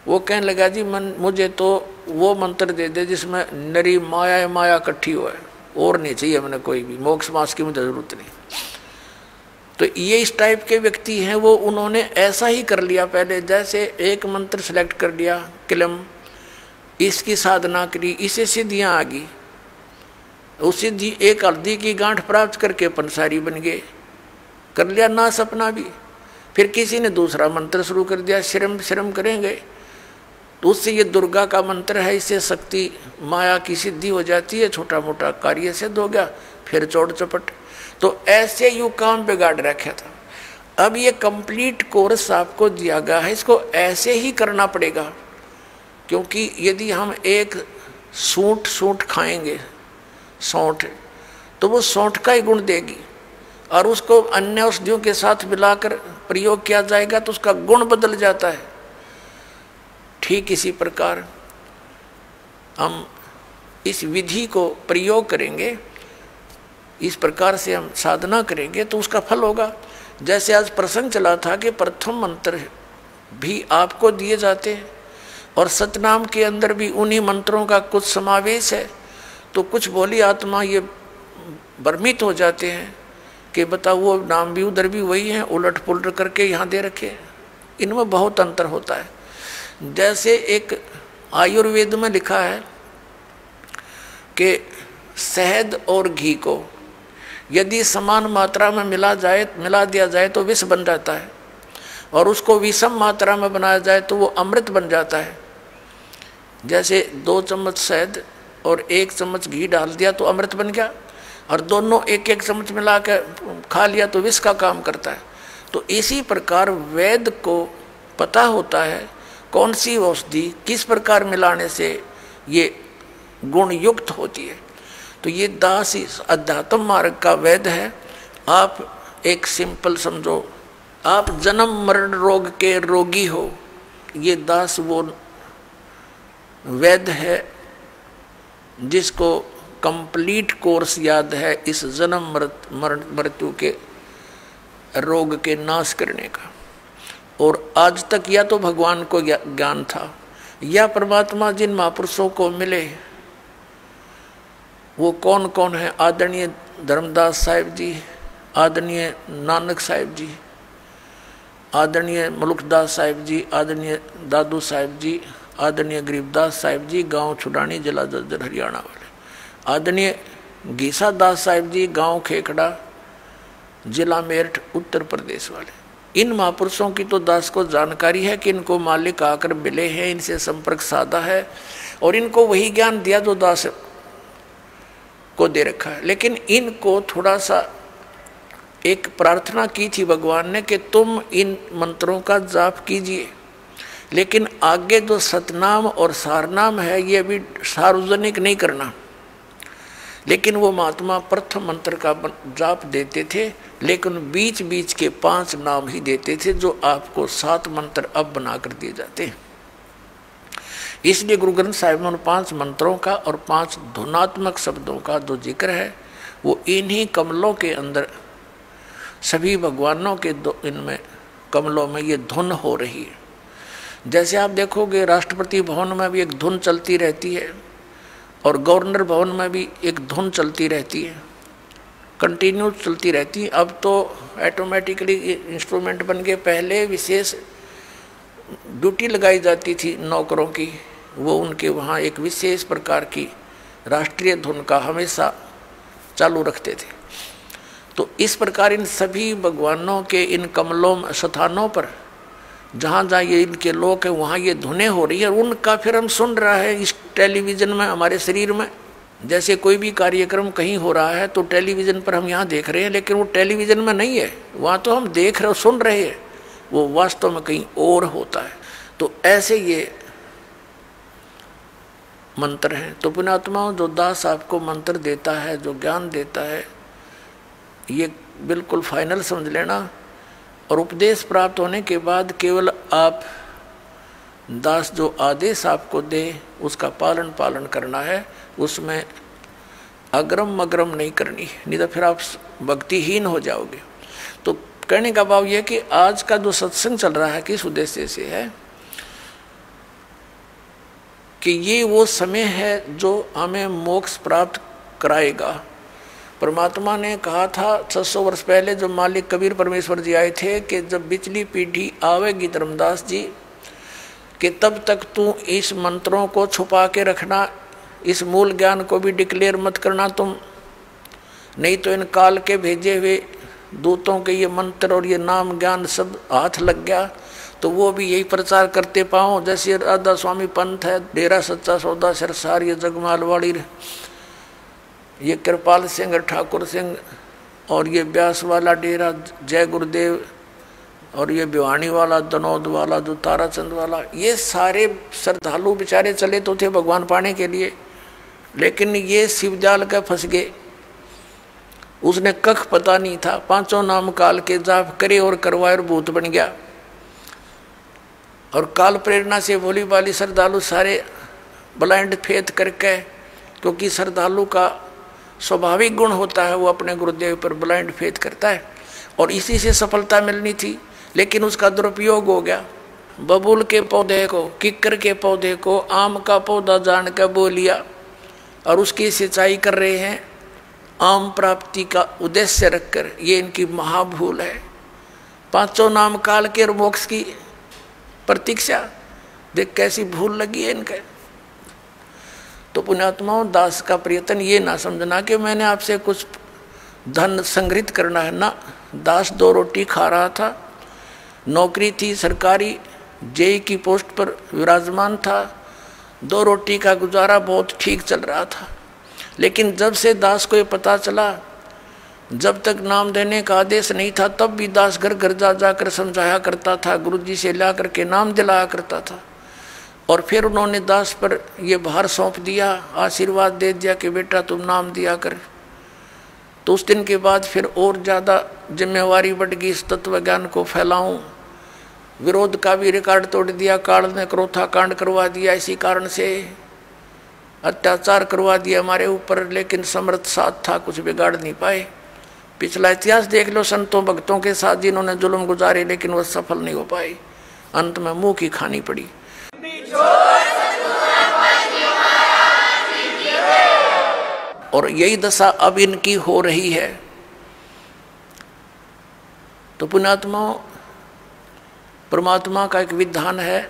वो कहने लगा, जी मुझे तो वो मंत्र दे दे जिसमें नरी माया माया इकट्ठी हो है, और नहीं चाहिए मैंने कोई भी, मोक्ष मास की मुझे जरूरत नहीं। तो ये इस टाइप के व्यक्ति हैं। वो उन्होंने ऐसा ही कर लिया। पहले जैसे एक मंत्र सेलेक्ट कर लिया, किलम, इसकी साधना करी, इसे सिद्धियाँ आ गई। उस सिद्धि एक हल्दी की गांठ प्राप्त करके पंसारी बन गए, कर लिया ना सपना भी। फिर किसी ने दूसरा मंत्र शुरू कर दिया, श्रम करेंगे, तो उससे ये दुर्गा का मंत्र है, इससे शक्ति माया की सिद्धि हो जाती है, छोटा मोटा कार्य सिद्ध हो गया, फिर चौड़ चपट। तो ऐसे यू काम बिगाड़ रखा था। अब ये कंप्लीट कोर्स आपको दिया गया है, इसको ऐसे ही करना पड़ेगा। क्योंकि यदि हम एक सूंठ खाएंगे, सौंठ, तो वो सौंठ का ही गुण देगी, और उसको अन्य औषधियों के साथ मिलाकर प्रयोग किया जाएगा तो उसका गुण बदल जाता है। ठीक इसी प्रकार हम इस विधि को प्रयोग करेंगे, इस प्रकार से हम साधना करेंगे तो उसका फल होगा। जैसे आज प्रसंग चला था कि प्रथम मंत्र भी आपको दिए जाते हैं, और सतनाम के अंदर भी उन्हीं मंत्रों का कुछ समावेश है। तो कुछ भोली आत्मा ये भ्रमित हो जाते हैं कि बताओ वो नाम भी उधर भी वही है, उलट पुलट करके यहाँ दे रखे। इनमें बहुत अंतर होता है। जैसे एक आयुर्वेद में लिखा है कि शहद और घी को यदि समान मात्रा में मिला दिया जाए तो विष बन जाता है, और उसको विषम मात्रा में बनाया जाए तो वो अमृत बन जाता है। जैसे 2 चम्मच शहद और 1 चम्मच घी डाल दिया तो अमृत बन गया, और दोनों 1-1 चम्मच मिला के खा लिया तो विष का काम करता है। तो इसी प्रकार वेद को पता होता है कौन सी औषधि किस प्रकार मिलाने से ये गुण युक्त होती है। तो ये दास इस अध्यात्म मार्ग का वेद है। आप एक सिंपल समझो, आप जन्म मरण रोग के रोगी हो, ये दास वो वैद्य है, जिसको कंप्लीट कोर्स याद है इस जन्म मृत्यु के रोग के नाश करने का। और आज तक या तो भगवान को ज्ञान था या परमात्मा जिन महापुरुषों को मिले वो कौन कौन है, आदरणीय धर्मदास साहिब जी, आदरणीय नानक साहिब जी, आदरणीय मुल्कदास साहिब जी, आदरणीय दादू साहिब जी, आदरणीय गरीबदास साहिब जी, गांव छुड़ानी, जिला जज्जर, हरियाणा वाले, आदरणीय गीसा दास साहिब जी, गांव खेखड़ा, जिला मेरठ, उत्तर प्रदेश वाले। इन महापुरुषों की तो दास को जानकारी है कि इनको मालिक आकर मिले हैं, इनसे संपर्क साधा है और इनको वही ज्ञान दिया जो दास को दे रखा है। लेकिन इनको थोड़ा सा एक प्रार्थना की थी भगवान ने कि तुम इन मंत्रों का जाप कीजिए, लेकिन आगे जो सतनाम और सारनाम है ये भी सार्वजनिक नहीं करना। लेकिन वो महात्मा प्रथम मंत्र का जाप देते थे, लेकिन बीच बीच के 5 नाम ही देते थे, जो आपको 7 मंत्र अब बना कर दिए जाते हैं। इसलिए गुरु ग्रंथ साहिब में उन 5 मंत्रों का और 5 धुनात्मक शब्दों का जो जिक्र है वो इन्हीं कमलों के अंदर, सभी भगवानों के इनमें कमलों में ये धुन हो रही है। जैसे आप देखोगे राष्ट्रपति भवन में भी एक धुन चलती रहती है और गवर्नर भवन में भी एक धुन चलती रहती है, कंटिन्यू चलती रहती है। अब तो ऑटोमेटिकली इंस्ट्रूमेंट बन के, पहले विशेष ड्यूटी लगाई जाती थी नौकरों की, वो उनके वहाँ एक विशेष प्रकार की राष्ट्रीय धुन का हमेशा चालू रखते थे। तो इस प्रकार इन सभी भगवानों के इन कमलों स्थानों पर जहाँ जहाँ ये इनके लोक है वहाँ ये धुनें हो रही है, और उनका फिर हम सुन रहा है इस टेलीविज़न में, हमारे शरीर में। जैसे कोई भी कार्यक्रम कहीं हो रहा है तो टेलीविज़न पर हम यहाँ देख रहे हैं, लेकिन वो टेलीविज़न में नहीं है, वहाँ तो हम देख रहे, सुन रहे हैं, वो वास्तव में कहीं और होता है। तो ऐसे ये मंत्र हैं। तो पुण्यात्माओं, जो दास आपको मंत्र देता है, जो ज्ञान देता है, ये बिल्कुल फाइनल समझ लेना। और उपदेश प्राप्त होने के बाद केवल आप दास जो आदेश आपको दे उसका पालन करना है, उसमें अग्रम मग्रम नहीं करनी, नहीं तो फिर आप भक्तिहीन हो जाओगे। तो कहने का भाव यह कि आज का जो सत्संग चल रहा है किस उद्देश्य से है कि ये वो समय है जो हमें मोक्ष प्राप्त कराएगा। परमात्मा ने कहा था 600 वर्ष पहले जब मालिक कबीर परमेश्वर जी आए थे कि जब बिचली पीढ़ी आवेगी धर्मदास जी, कि तब तक तू इस मंत्रों को छुपा के रखना, इस मूल ज्ञान को भी डिक्लेयर मत करना तुम, नहीं तो इन काल के भेजे हुए दूतों के ये मंत्र और ये नाम ज्ञान सब हाथ लग गया तो वो भी यही प्रचार करते पाओ। जैसे राधा स्वामी पंथ है, डेरा सच्चा सौदा सरसार, ये जगमालवाड़ी, ये कृपाल सिंह ठाकुर सिंह, और ये ब्यास वाला डेरा जय गुरुदेव, और ये भिवानी वाला, दनौद वाला, जो ताराचंद वाला, ये सारे श्रद्धालु बेचारे चले तो थे भगवान पाने के लिए, लेकिन ये शिवजाल का फंस गए। उसने कख पता नहीं था, 5 नाम काल के जाप करे और करवाए और भूत बन गया। और काल प्रेरणा से भोली भाली श्रद्धालु सारे ब्लाइंड फेथ करके, क्योंकि श्रद्धालु का स्वाभाविक गुण होता है वो अपने गुरुदेव पर ब्लाइंड फेथ करता है, और इसी से सफलता मिलनी थी, लेकिन उसका दुरुपयोग हो गया। बबूल के पौधे को, किक्कर के पौधे को आम का पौधा जान कर बो लिया और उसकी सिंचाई कर रहे हैं आम प्राप्ति का उद्देश्य रखकर। ये इनकी महाभूल है। 5 नाम काल के मोक्ष की प्रतीक्षा देख कैसी भूल लगी है इनके। तो पुण्यात्माओं, दास का प्रयत्न ये ना समझना कि मैंने आपसे कुछ धन संग्रहित करना है ना। दास 2 रोटी खा रहा था, नौकरी थी सरकारी, जेई की पोस्ट पर विराजमान था, 2 रोटी का गुजारा बहुत ठीक चल रहा था। लेकिन जब से दास को ये पता चला, जब तक नाम देने का आदेश नहीं था तब भी दास घर घर जा जाकर समझाया करता था, गुरुजी से ला करके नाम दिलाया करता था। और फिर उन्होंने दास पर यह भार सौंप दिया, आशीर्वाद दे दिया कि बेटा तुम नाम दिया कर। तो उस दिन के बाद फिर और ज़्यादा जिम्मेवारी बढ़ गई, इस तत्व ज्ञान को फैलाऊं। विरोध का भी रिकॉर्ड तोड़ दिया, काल ने क्रोथा कांड करवा दिया इसी कारण से। अत्याचार करवा दिया हमारे ऊपर, लेकिन समर्थ साथ था, कुछ बिगाड़ नहीं पाए। पिछला इतिहास देख लो संतों भक्तों के साथ जिन्होंने जुल्म गुजारे, लेकिन वो सफल नहीं हो पाए, अंत में मुंह की खानी पड़ी। और यही दशा अब इनकी हो रही है। तो पुण्यात्माओं, परमात्मा का एक विधान है,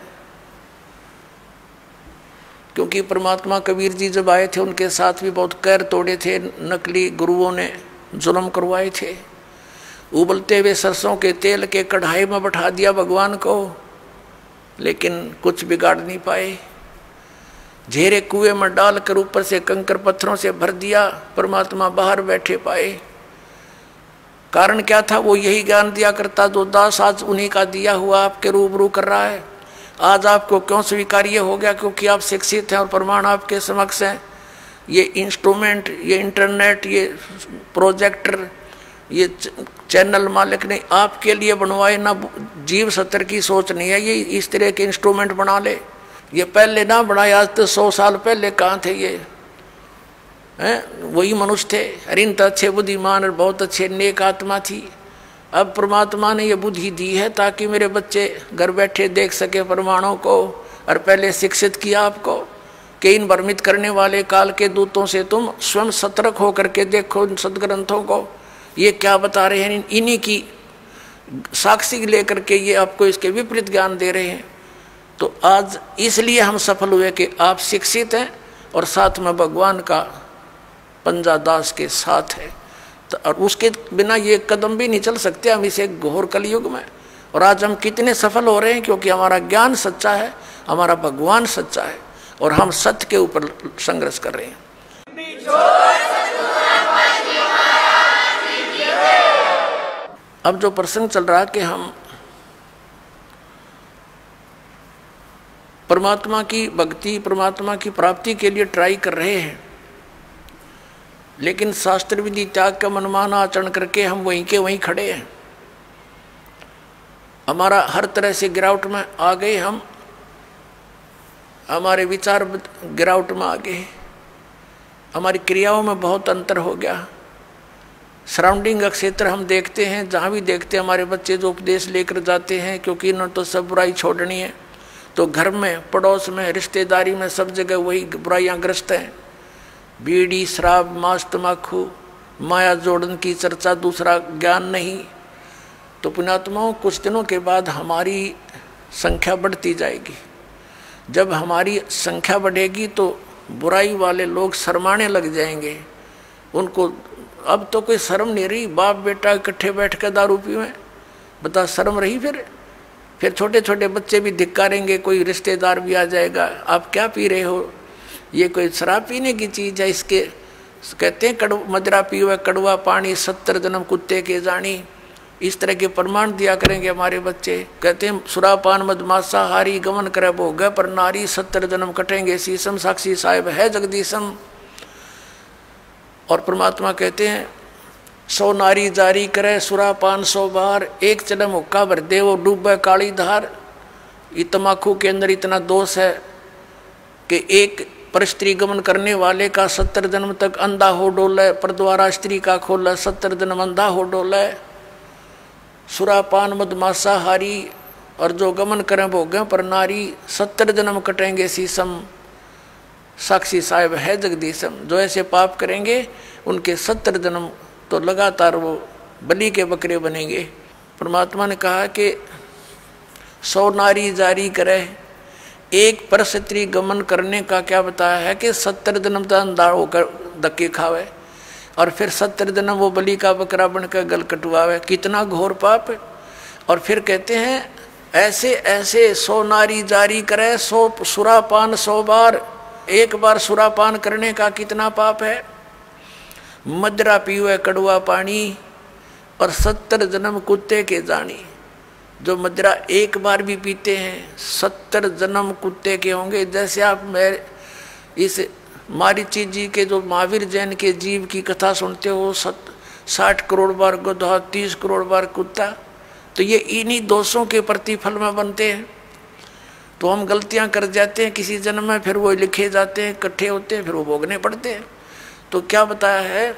क्योंकि परमात्मा कबीर जी जब आए थे उनके साथ भी बहुत कैर तोड़े थे, नकली गुरुओं ने जुल्म करवाए थे। उबलते हुए सरसों के तेल के कढ़ाई में बैठा दिया भगवान को, लेकिन कुछ बिगाड़ नहीं पाए। झेरे कुएं में डालकर ऊपर से कंकर पत्थरों से भर दिया, परमात्मा बाहर बैठे पाए। कारण क्या था? वो यही ज्ञान दिया करता जो दास आज उन्हीं का दिया हुआ आपके रूबरू कर रहा है। आज आपको क्यों स्वीकार्य हो गया? क्योंकि आप शिक्षित हैं और प्रमाण आपके समक्ष हैं। ये इंस्ट्रूमेंट, ये इंटरनेट, ये प्रोजेक्टर, ये चैनल मालिक ने आपके लिए बनवाए ना। जीव सत्तर की सोच नहीं है ये इस तरह के इंस्ट्रूमेंट बना ले। ये पहले ना बनाए, आज तो 100 साल पहले कहाँ थे ये? हैं? वही मनुष्य थे। अरिन तो अच्छे बुद्धिमान और बहुत अच्छे नेक आत्मा थी। अब परमात्मा ने ये बुद्धि दी है ताकि मेरे बच्चे घर बैठे देख सके प्रमाणों को, और पहले शिक्षित किया आपको कि इन भ्रमित करने वाले काल के दूतों से तुम स्वयं सतर्क होकर के देखो इन सदग्रंथों को, ये क्या बता रहे हैं। इन्हीं की साक्षी लेकर के ये आपको इसके विपरीत ज्ञान दे रहे हैं। तो आज इसलिए हम सफल हुए कि आप शिक्षित हैं और साथ में भगवान का पंजा दास के साथ है। तो और उसके बिना ये कदम भी नहीं चल सकते हम इसे घोर कलयुग में। और आज हम कितने सफल हो रहे हैं? क्योंकि हमारा ज्ञान सच्चा है, हमारा भगवान सच्चा है, और हम सत्य के ऊपर संघर्ष कर रहे हैं। अब जो प्रसंग चल रहा है कि हम परमात्मा की भक्ति, परमात्मा की प्राप्ति के लिए ट्राई कर रहे हैं, लेकिन शास्त्र विधि त्याग का मनमाना आचरण करके हम वहीं के वहीं खड़े हैं। हमारा हर तरह से गिरावट में आ गए, हम हमारे विचार गिरावट में आ गए, हमारी क्रियाओं में बहुत अंतर हो गया। सराउंडिंग का क्षेत्र हम देखते हैं, जहाँ भी देखते हैं हमारे बच्चे जो उपदेश लेकर जाते हैं, क्योंकि इन्होंने तो सब बुराई छोड़नी है, तो घर में, पड़ोस में, रिश्तेदारी में, सब जगह वही बुराइयां ग्रस्त हैं। बीड़ी, शराब, मांस, तम्बाकू, माया जोड़न की चर्चा, दूसरा ज्ञान नहीं। तो पुण्यात्माओं, कुछ दिनों के बाद हमारी संख्या बढ़ती जाएगी। जब हमारी संख्या बढ़ेगी तो बुराई वाले लोग शर्माने लग जाएंगे। उनको अब तो कोई शर्म नहीं रही, बाप बेटा इकट्ठे बैठ कर दारू पीवें, बता शर्म रही? फिर छोटे छोटे बच्चे भी धिक्कारेंगे, कोई रिश्तेदार भी आ जाएगा, आप क्या पी रहे हो? ये कोई शराब पीने की चीज़ है? इसके कहते हैं मदिरा पीवे कड़वा पानी, 70 जन्म कुत्ते के जानी। इस तरह के प्रमाण दिया करेंगे हमारे बच्चे। कहते हैं सुरापान मदमासा हारी गमन करे भोग पर नारी, 70 जन्म कटेंगे शीशम, साक्षी साहिब है जगदीशम। और परमात्मा कहते हैं 100 नारी जारी करे सुरापान 100 बार, एक जन्म हुक्का भर दे वो डूबे काली धार। ये तम्बाकू के अंदर इतना दोष है कि एक पर स्त्री गमन करने वाले का 70 जन्म तक अंधा हो डोले, पर द्वारा स्त्री का खोले 70 जन्म अंधा हो डोले। सुरापान मदमासा हारी, और जो गमन करें भोगें पर नारी, 70 जन्म कटेंगे शीशम, साक्षी साहिब है जगदीशम। जो ऐसे पाप करेंगे उनके 70 जन्म तो लगातार वो बलि के बकरे बनेंगे। परमात्मा ने कहा कि 100 नारी जारी करे, एक पर स्त्री गमन करने का क्या बताया है कि 70 जन्म तक अंधा होकर धक्के खावे, और फिर 70 जन्म वो बलि का बकरा बनकर गल कटवावे। कितना घोर पाप है। और फिर कहते हैं ऐसे ऐसे 100 नारी जारी करे, 100 सुरापान 100 बार, एक बार सुरापान करने का कितना पाप है। मदिरा पीवे कड़वा पानी, और 70 जन्म कुत्ते के जानी। जो मदिरा एक बार भी पीते हैं 70 जन्म कुत्ते के होंगे। जैसे आप मैं इस मारीची जी के जो महावीर जैन के जीव की कथा सुनते हो, 60 करोड़ बार गधा, 30 करोड़ बार कुत्ता, तो ये इन्हीं दोषों के प्रतिफल में बनते हैं। तो हम गलतियां कर जाते हैं किसी जन्म में, फिर वो लिखे जाते हैं, इकट्ठे होते हैं, फिर वो भोगने पड़ते हैं। तो क्या बताया है,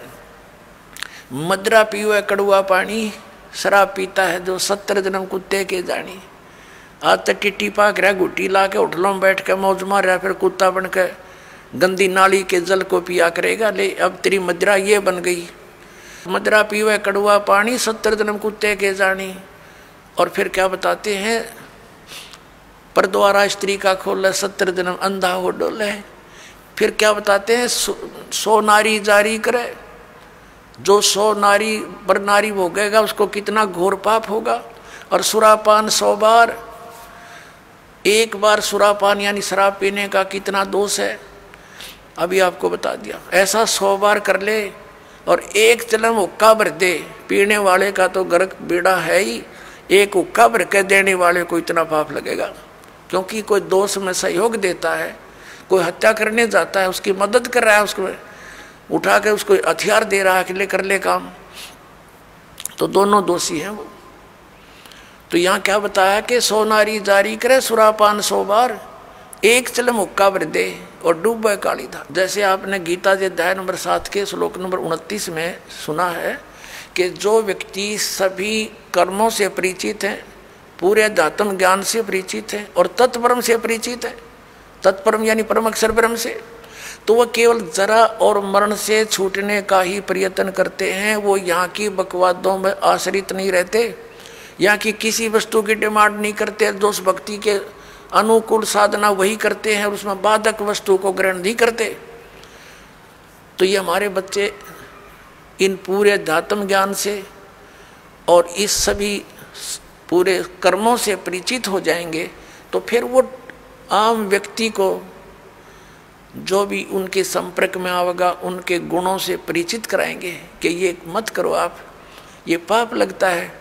मदरा पीवे कड़ुआ पानी, शराब पीता है जो 70 जन्म कुत्ते के जानी। आज तक टिट्टी पाक रहा, घुट्टी ला के होटलों में बैठ के मौज मार रहा, फिर कुत्ता बन के गंदी नाली के जल को पिया करेगा। ले अब तेरी मदरा ये बन गई, मदरा पीवे कड़ुआ पानी, 70 जन्म कुत्ते के जानी। और फिर क्या बताते हैं, पर द्वारा स्त्री का खोले, 70 जन्म अंधा हो डोले। फिर क्या बताते हैं, 100 नारी जारी करे, जो 100 नारी पर नारी भोगेगा उसको कितना घोर पाप होगा। और सुरापान 100 बार, एक बार सुरापान यानी शराब पीने का कितना दोष है, अभी आपको बता दिया। ऐसा 100 बार कर ले और एक चलम हुक्का भर दे, पीने वाले का तो गर्क बेड़ा है ही, एक हुक्का भर के देने वाले को इतना पाप लगेगा। क्योंकि कोई दोष में सहयोग देता है, कोई हत्या करने जाता है, उसकी मदद कर रहा है, उसको उठा के उसको हथियार दे रहा है कि ले कर ले काम, तो दोनों दोषी हैं वो। तो यहाँ क्या बताया कि 100 नारी जारी करे, सुरापान 100 बार, एक चलम हुक्का भर दे और डूबे काली धार। जैसे आपने गीता जी अध्याय नंबर 7 के श्लोक नंबर 29 में सुना है कि जो व्यक्ति सभी कर्मों से परिचित हैं, पूरे अध्यात्म ज्ञान से परिचित है और तत्परम से परिचित है, तत्परम यानी परम अक्षर ब्रह्म से, तो वह केवल जरा और मरण से छूटने का ही प्रयत्न करते हैं। वो यहाँ की बकवादों में आश्रित नहीं रहते, यहाँ की किसी वस्तु की डिमांड नहीं करते, जो उस भक्ति के अनुकूल साधना वही करते हैं, उसमें बाधक वस्तु को ग्रहण नहीं करते। तो ये हमारे बच्चे इन पूरे अध्यात्म ज्ञान से और इस सभी पूरे कर्मों से परिचित हो जाएंगे, तो फिर वो आम व्यक्ति को जो भी उनके संपर्क में आएगा उनके गुणों से परिचित कराएंगे कि ये मत करो आप, ये पाप लगता है।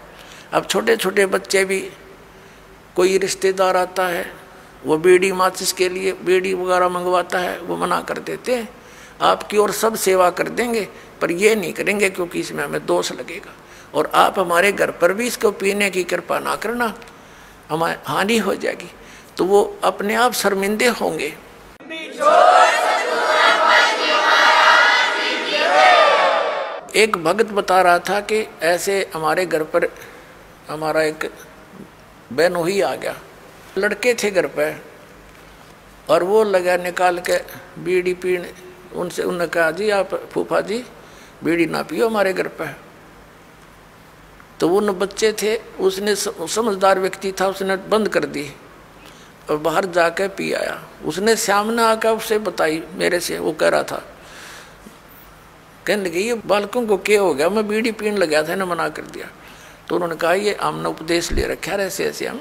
अब छोटे छोटे बच्चे भी, कोई रिश्तेदार आता है, वो बीड़ी माचिस के लिए बीड़ी वगैरह मंगवाता है, वो मना कर देते हैं, आपकी और सब सेवा कर देंगे पर ये नहीं करेंगे क्योंकि इसमें हमें दोष लगेगा, और आप हमारे घर पर भी इसको पीने की कृपा ना करना, हमारी हानि हो जाएगी। तो वो अपने आप शर्मिंदे होंगे। एक भक्त बता रहा था कि ऐसे हमारे घर पर हमारा एक बहनोई आ गया, लड़के थे घर पे, और वो लगा निकाल के बीड़ी पीने, उनसे उन्होंने कहा जी आप फूफा जी बीड़ी ना पियो हमारे घर पे। तो वो न बच्चे थे, उसने समझदार व्यक्ति था, उसने बंद कर दी और बाहर जाके पी आया। उसने सामने आकर उससे बताई मेरे से, वो कह रहा था, कहने लगे ये बालकों को क्या हो गया, मैं बीड़ी पीने लगा था, ना मना कर दिया। तो उन्होंने कहा ये हमने उपदेश ले रखा है, ऐसे ऐसे हम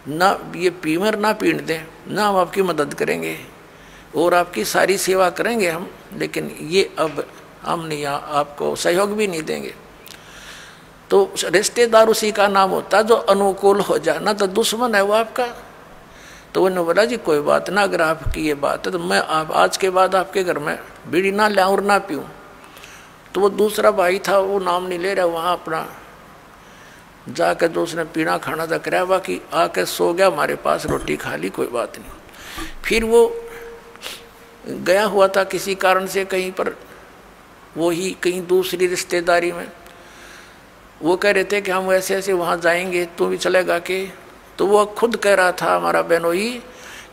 ना ये पीमर ना पीने दें, ना हम आपकी मदद करेंगे और आपकी सारी सेवा करेंगे हम, लेकिन ये अब हम नहीं, आपको सहयोग भी नहीं देंगे। तो रिश्तेदार उसी का नाम होता है जो अनुकूल हो जाए, ना तो दुश्मन है वो आपका। तो उन्होंने बोला जी कोई बात ना, अगर आपकी ये बात है तो मैं आप आज के बाद आपके घर में बीड़ी ना लाऊं और ना पीऊँ। तो वो दूसरा भाई था, वो नाम नहीं ले रहा, वहाँ अपना जाकर जो उसने पीना खाना था कराया, बाकी आके सो गया, हमारे पास रोटी खा ली, कोई बात नहीं। फिर वो गया हुआ था किसी कारण से कहीं पर, वो ही कहीं दूसरी रिश्तेदारी में, वो कह रहे थे कि हम ऐसे ऐसे वहाँ जाएंगे, तू भी चलेगा कि? तो वो खुद कह रहा था हमारा बहनोई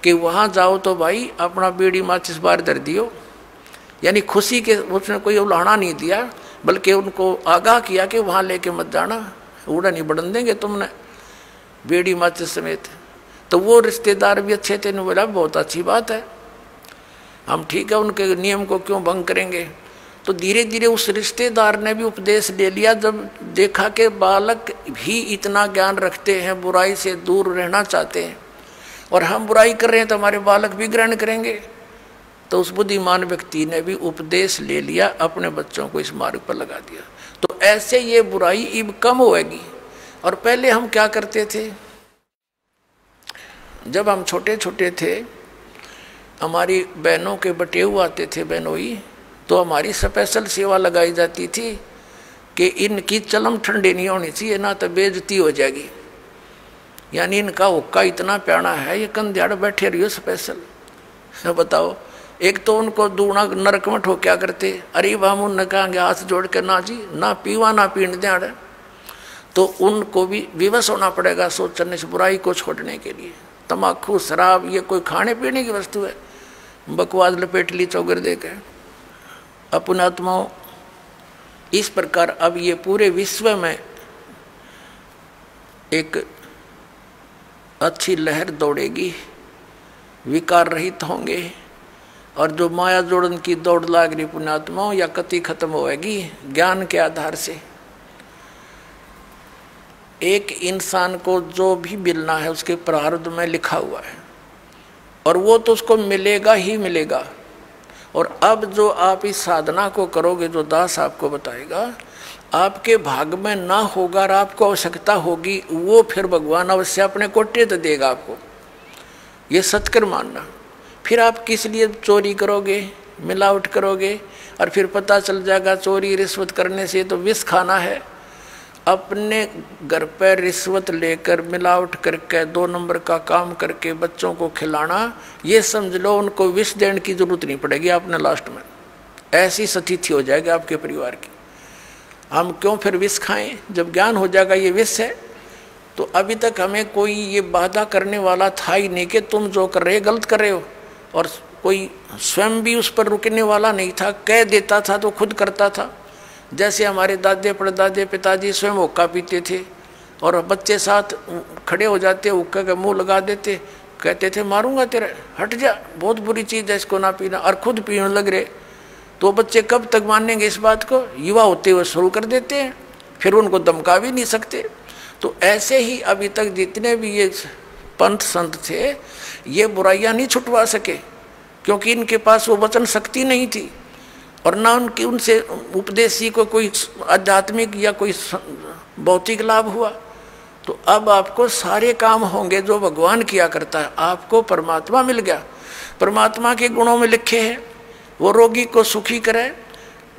कि वहाँ जाओ तो भाई अपना बीड़ी माचिस बाहर धर दियो, यानी खुशी के, उसने कोई उलाहना नहीं दिया, बल्कि उनको आगाह किया कि वहाँ लेके मत जाना, उड़ा नहीं बढ़न देंगे तुमने बीड़ी माचिस समेत। तो वो रिश्तेदार भी अच्छे थे, ने बोला बहुत अच्छी बात है, हम ठीक है, उनके नियम को क्यों भंग करेंगे। तो धीरे धीरे उस रिश्तेदार ने भी उपदेश ले लिया, जब देखा कि बालक भी इतना ज्ञान रखते हैं, बुराई से दूर रहना चाहते हैं, और हम बुराई कर रहे हैं तो हमारे बालक भी ग्रहण करेंगे। तो उस बुद्धिमान व्यक्ति ने भी उपदेश ले लिया, अपने बच्चों को इस मार्ग पर लगा दिया। तो ऐसे ये बुराई अब कम होएगी। और पहले हम क्या करते थे, जब हम छोटे छोटे थे, हमारी बहनों के बटेऊ आते थे बहनोई, तो हमारी स्पेशल सेवा लगाई जाती थी कि इनकी चलम ठंडी नहीं होनी चाहिए, ना तो बेइज्जती हो जाएगी। यानी इनका हुक्का इतना प्यारा है, ये कंध्याड़ बैठे रहियो स्पेशल। बताओ, एक तो उनको दूना नरक में ठोक्या करते, अरे हम उनने कहेंगे हाथ जोड़ के ना जी, ना पीवा ना पीने दें, तो उनको भी विवश होना पड़ेगा सोचने से बुराई को छोड़ने के लिए। तम्बाकू शराब ये कोई खाने पीने की वस्तु है, बकवास लपेट ली चौगर दे के। अपने आत्माओं, इस प्रकार अब ये पूरे विश्व में एक अच्छी लहर दौड़ेगी, विकार रहित होंगे, और जो माया जोड़न की दौड़ लाग रही पुण्यात्माओं या कति खत्म होएगी ज्ञान के आधार से। एक इंसान को जो भी मिलना है उसके प्रारब्ध में लिखा हुआ है, और वो तो उसको मिलेगा ही मिलेगा। और अब जो आप इस साधना को करोगे, जो दास आपको बताएगा, आपके भाग में ना होगा और आपको आवश्यकता होगी, वो फिर भगवान अवश्य अपने कोटे तो देगा आपको, ये सत्कर मानना। फिर आप किस लिए चोरी करोगे, मिलावट करोगे, और फिर पता चल जाएगा चोरी रिश्वत करने से तो विष खाना है। अपने घर पर रिश्वत लेकर मिलावट करके 2 नंबर का काम करके बच्चों को खिलाना, ये समझ लो उनको विष देने की जरूरत नहीं पड़ेगी आपने लास्ट में। ऐसी स्थिति हो जाएगी आपके परिवार की। हम क्यों फिर विष खाएं जब ज्ञान हो जाएगा ये विष है। तो अभी तक हमें कोई ये बाधा करने वाला था ही नहीं कि तुम जो कर रहे गलत कर रहे हो, और कोई स्वयं भी उस पर रुकने वाला नहीं था। कह देता था तो खुद करता था। जैसे हमारे दादे परदादे पिताजी स्वयं हुक्का पीते थे और बच्चे साथ खड़े हो जाते, हुक्का का मुंह लगा देते, कहते थे मारूंगा तेरा, हट जा, बहुत बुरी चीज़ है इसको ना पीना, और खुद पीने लग रहे। तो बच्चे कब तक मानेंगे इस बात को, युवा होते हुए शुरू कर देते हैं, फिर उनको धमका भी नहीं सकते। तो ऐसे ही अभी तक जितने भी ये पंथ संत थे, ये बुराइयां नहीं छुटवा सके, क्योंकि इनके पास वो वचन शक्ति नहीं थी, और ना उनकी उनसे उपदेशी को कोई आध्यात्मिक या कोई भौतिक लाभ हुआ। तो अब आपको सारे काम होंगे जो भगवान किया करता है। आपको परमात्मा मिल गया, परमात्मा के गुणों में लिखे हैं, वो रोगी को सुखी करे,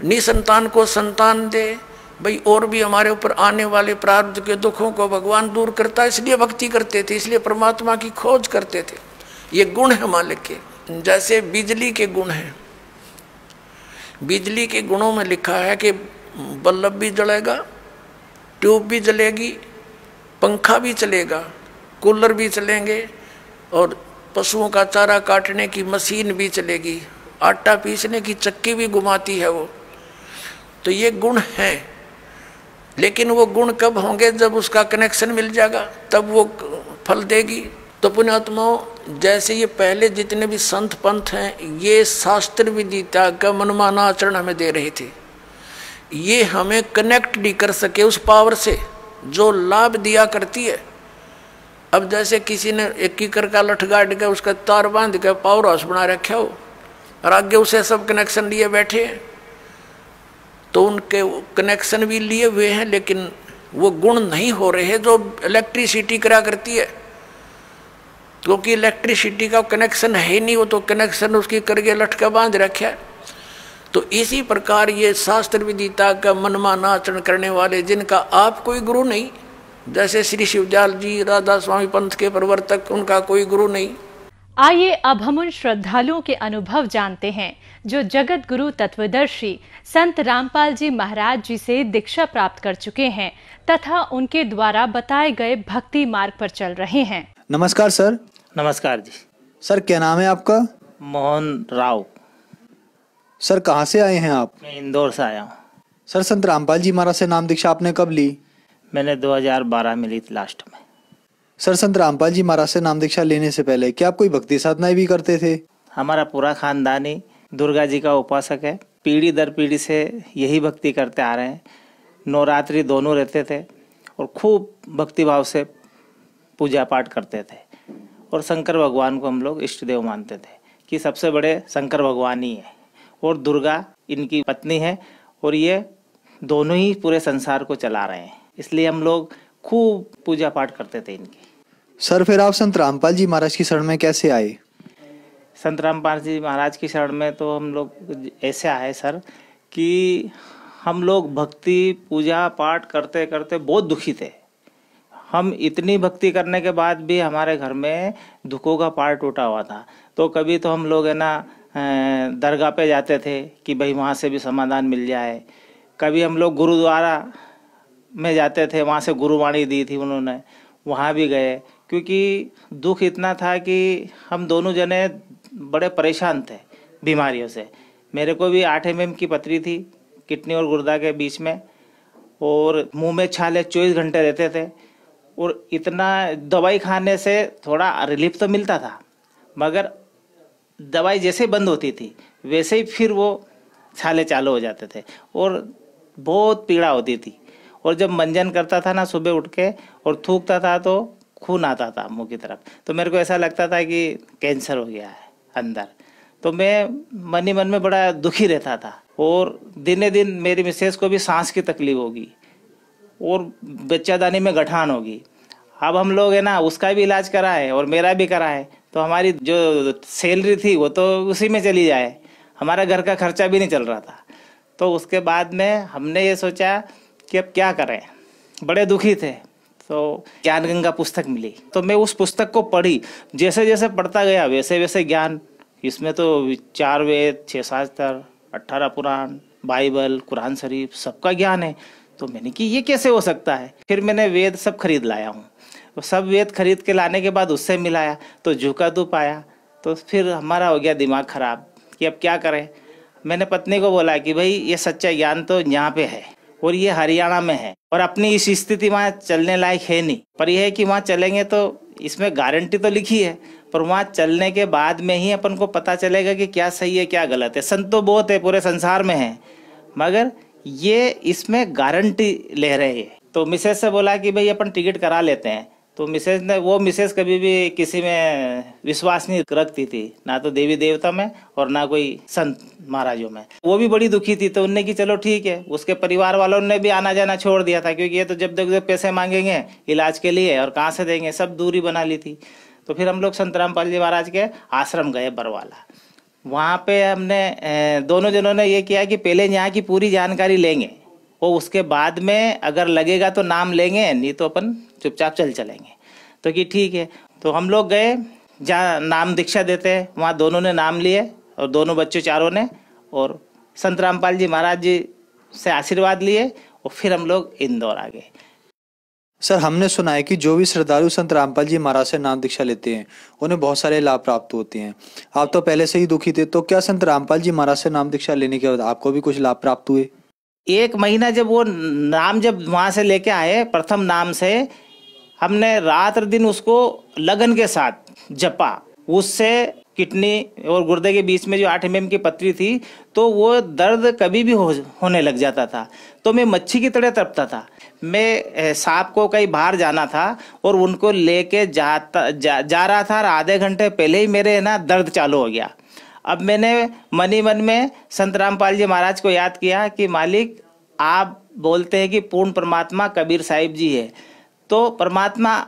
निसंतान को संतान दे। भाई और भी हमारे ऊपर आने वाले प्रारब्ध के दुखों को भगवान दूर करता है, इसलिए भक्ति करते थे, इसलिए परमात्मा की खोज करते थे। ये गुण है मालिक के। जैसे बिजली के गुण हैं, बिजली के गुणों में लिखा है कि बल्ब भी जलेगा, ट्यूब भी जलेगी, पंखा भी चलेगा, कूलर भी चलेंगे, और पशुओं का चारा काटने की मशीन भी चलेगी, आटा पीसने की चक्की भी घुमाती है वो। तो ये गुण हैं, लेकिन वो गुण कब होंगे, जब उसका कनेक्शन मिल जाएगा, तब वो फल देगी। तो पुण्यात्माओं, जैसे ये पहले जितने भी संत पंथ हैं, ये शास्त्र विदिता का मनमाना आचरण हमें दे रहे थे। ये हमें कनेक्ट नहीं कर सके उस पावर से जो लाभ दिया करती है। अब जैसे किसी ने 1 कीकर का लठ गाड़ के उसका तार बांध के पावर हाउस बना रखा हो, और आगे उसे सब कनेक्शन लिए बैठे हैं, तो उनके कनेक्शन भी लिए हुए हैं, लेकिन वो गुण नहीं हो रहे हैं जो इलेक्ट्रिसिटी करा करती है, क्योंकि इलेक्ट्रिसिटी का कनेक्शन है नहीं, वो तो कनेक्शन उसकी करके लटका बांध रखा है। तो इसी प्रकार ये शास्त्र विदिता का मनमाना आचरण करने वाले, जिनका आप कोई गुरु नहीं, जैसे श्री शिवदयाल जी राधा स्वामी पंथ के प्रवर्तक, उनका कोई गुरु नहीं। आइए अब हम उन श्रद्धालुओं के अनुभव जानते हैं जो जगत गुरु तत्वदर्शी संत रामपाल जी महाराज जी से दीक्षा प्राप्त कर चुके हैं तथा उनके द्वारा बताए गए भक्ति मार्ग पर चल रहे हैं। नमस्कार सर। नमस्कार जी। सर क्या नाम है आपका? मोहन राव। सर कहाँ से आए हैं आप? मैं इंदौर से आया हूँ। सर संत रामपाल जी महाराज से नाम दीक्षा आपने कब ली? मैंने 2012 में ली थी लास्ट में। सर संत रामपाल जी महाराज से नाम दीक्षा लेने से पहले क्या आप कोई भक्ति साधनाएं भी करते थे? हमारा पूरा खानदान ही दुर्गा जी का उपासक है, पीढ़ी दर पीढ़ी से यही भक्ति करते आ रहे हैं। नवरात्रि दोनों रहते थे और खूब भक्ति भाव से पूजा पाठ करते थे, और शंकर भगवान को हम लोग इष्ट देव मानते थे कि सबसे बड़े शंकर भगवान ही है, और दुर्गा इनकी पत्नी है, और ये दोनों ही पूरे संसार को चला रहे हैं, इसलिए हम लोग खूब पूजा पाठ करते थे इनकी। सर फिर आप संत रामपाल जी महाराज की शरण में कैसे आए? संत रामपाल जी महाराज की शरण में तो हम लोग ऐसे आए सर कि हम लोग भक्ति पूजा पाठ करते करते बहुत दुखी थे। हम इतनी भक्ति करने के बाद भी हमारे घर में दुखों का पार टूटा हुआ था। तो कभी तो हम लोग है ना दरगाह पे जाते थे कि भाई वहाँ से भी समाधान मिल जाए। कभी हम लोग गुरुद्वारा में जाते थे, वहाँ से गुरुवाणी दी थी उन्होंने, वहाँ भी गए, क्योंकि दुख इतना था कि हम दोनों जने बड़े परेशान थे बीमारियों से। मेरे को भी 8 mm की पथरी थी किडनी और गुर्दा के बीच में, और मुंह में छाले 24 घंटे रहते थे। और इतना दवाई खाने से थोड़ा रिलीफ तो मिलता था, मगर दवाई जैसे बंद होती थी वैसे ही फिर वो छाले चालू हो जाते थे और बहुत पीड़ा होती थी। और जब मंजन करता था ना सुबह उठ के और थूकता था तो खून आता था मुंह की तरफ, तो मेरे को ऐसा लगता था कि कैंसर हो गया है अंदर। तो मैं मन ही मन में बड़ा दुखी रहता था। और दिने दिन मेरी मिसेस को भी सांस की तकलीफ होगी और बच्चादानी में गठान होगी। अब हम लोग है ना उसका भी इलाज करा है और मेरा भी करा है, तो हमारी जो सैलरी थी वो तो उसी में चली जाए, हमारा घर का खर्चा भी नहीं चल रहा था। तो उसके बाद में हमने ये सोचा कि अब क्या करें, बड़े दुखी थे। तो ज्ञान गंगा पुस्तक मिली, तो मैं उस पुस्तक को पढ़ी। जैसे जैसे पढ़ता गया वैसे वैसे ज्ञान, इसमें तो 4 वेद, 6 शास्त्र, 18 पुराण, बाइबल, कुरान शरीफ, सबका ज्ञान है। तो मैंने कि ये कैसे हो सकता है। फिर मैंने वेद सब खरीद लाया हूँ, तो सब वेद खरीद के लाने के बाद उससे मिलाया तो झुका तो पाया। तो फिर हमारा हो गया दिमाग खराब कि अब क्या करें। मैंने पत्नी को बोला कि भाई ये सच्चा ज्ञान तो यहाँ पे है और ये हरियाणा में है, और अपनी इस स्थिति वहाँ चलने लायक है नहीं, पर यह है कि वहाँ चलेंगे तो इसमें गारंटी तो लिखी है, पर वहाँ चलने के बाद में ही अपन को पता चलेगा कि क्या सही है क्या गलत है। संत तो बहुत है, पूरे संसार में है, मगर ये इसमें गारंटी ले रहे हैं। तो मिसेज से बोला कि भाई अपन टिकट करा लेते हैं। तो मिसेज कभी भी किसी में विश्वास नहीं रखती थी, ना तो देवी देवता में और ना कोई संत महाराजों में। वो भी बड़ी दुखी थी, तो उनने की चलो ठीक है। उसके परिवार वालों ने भी आना जाना छोड़ दिया था, क्योंकि ये तो जब तक पैसे मांगेंगे इलाज के लिए और कहाँ से देंगे, सब दूरी बना ली थी। तो फिर हम लोग संत रामपाल जी महाराज के आश्रम गए बरवाला। वहाँ पे हमने दोनों जनों ने ये किया कि पहले यहाँ की पूरी जानकारी लेंगे और उसके बाद में अगर लगेगा तो नाम लेंगे, नहीं तो अपन चुपचाप चलेंगे। तो कि ठीक है। तो हम लोग गए जहाँ नाम दीक्षा देते हैं, वहाँ दोनों ने नाम लिए और दोनों बच्चों चारों ने, और संत रामपाल जी महाराज जी से आशीर्वाद लिए और फिर हम लोग इंदौर आ गए। सर, हमने सुना है कि जो भी श्रद्धालु संत रामपाल जी महाराज से नाम दीक्षा लेते हैं उन्हें बहुत सारे लाभ प्राप्त होते हैं। आप तो पहले से ही दुखी थे, तो क्या संत रामपाल जी महाराज से नाम दीक्षा लेने के बाद आपको भी कुछ लाभ प्राप्त हुए? 1 महीना जब वो नाम जब वहाँ से लेके आए, प्रथम नाम से हमने रात दिन उसको लगन के साथ जपा। उससे किडनी और गुर्दे के बीच में जो 8 mm की पथरी थी, तो वो दर्द कभी भी होने लग जाता था। तो मैं मच्छी की तरह तड़पता था। मैं सांप को कहीं बाहर जाना था और उनको लेके जा रहा था, और आधे घंटे पहले ही मेरे ना दर्द चालू हो गया। अब मैंने मन ही मन में संत रामपाल जी महाराज को याद किया कि मालिक, आप बोलते हैं कि पूर्ण परमात्मा कबीर साहिब जी है, तो परमात्मा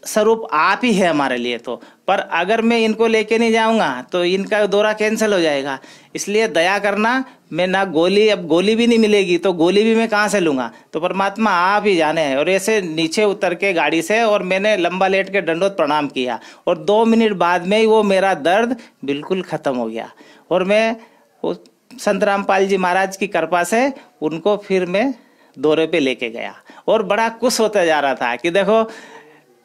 स्वरूप आप ही है हमारे लिए। तो पर अगर मैं इनको लेके नहीं जाऊंगा तो इनका दौरा कैंसिल हो जाएगा, इसलिए दया करना। मैं ना गोली, अब गोली भी नहीं मिलेगी तो गोली भी मैं कहाँ से लूंगा, तो परमात्मा आप ही जाने हैं। और ऐसे नीचे उतर के गाड़ी से और मैंने लंबा लेट के दंडोत प्रणाम किया, और 2 मिनट बाद में ही वो मेरा दर्द बिल्कुल खत्म हो गया। और मैं संत रामपाल जी महाराज की कृपा से उनको फिर मैं दौरे पे लेके गया और बड़ा खुश होता जा रहा था कि देखो,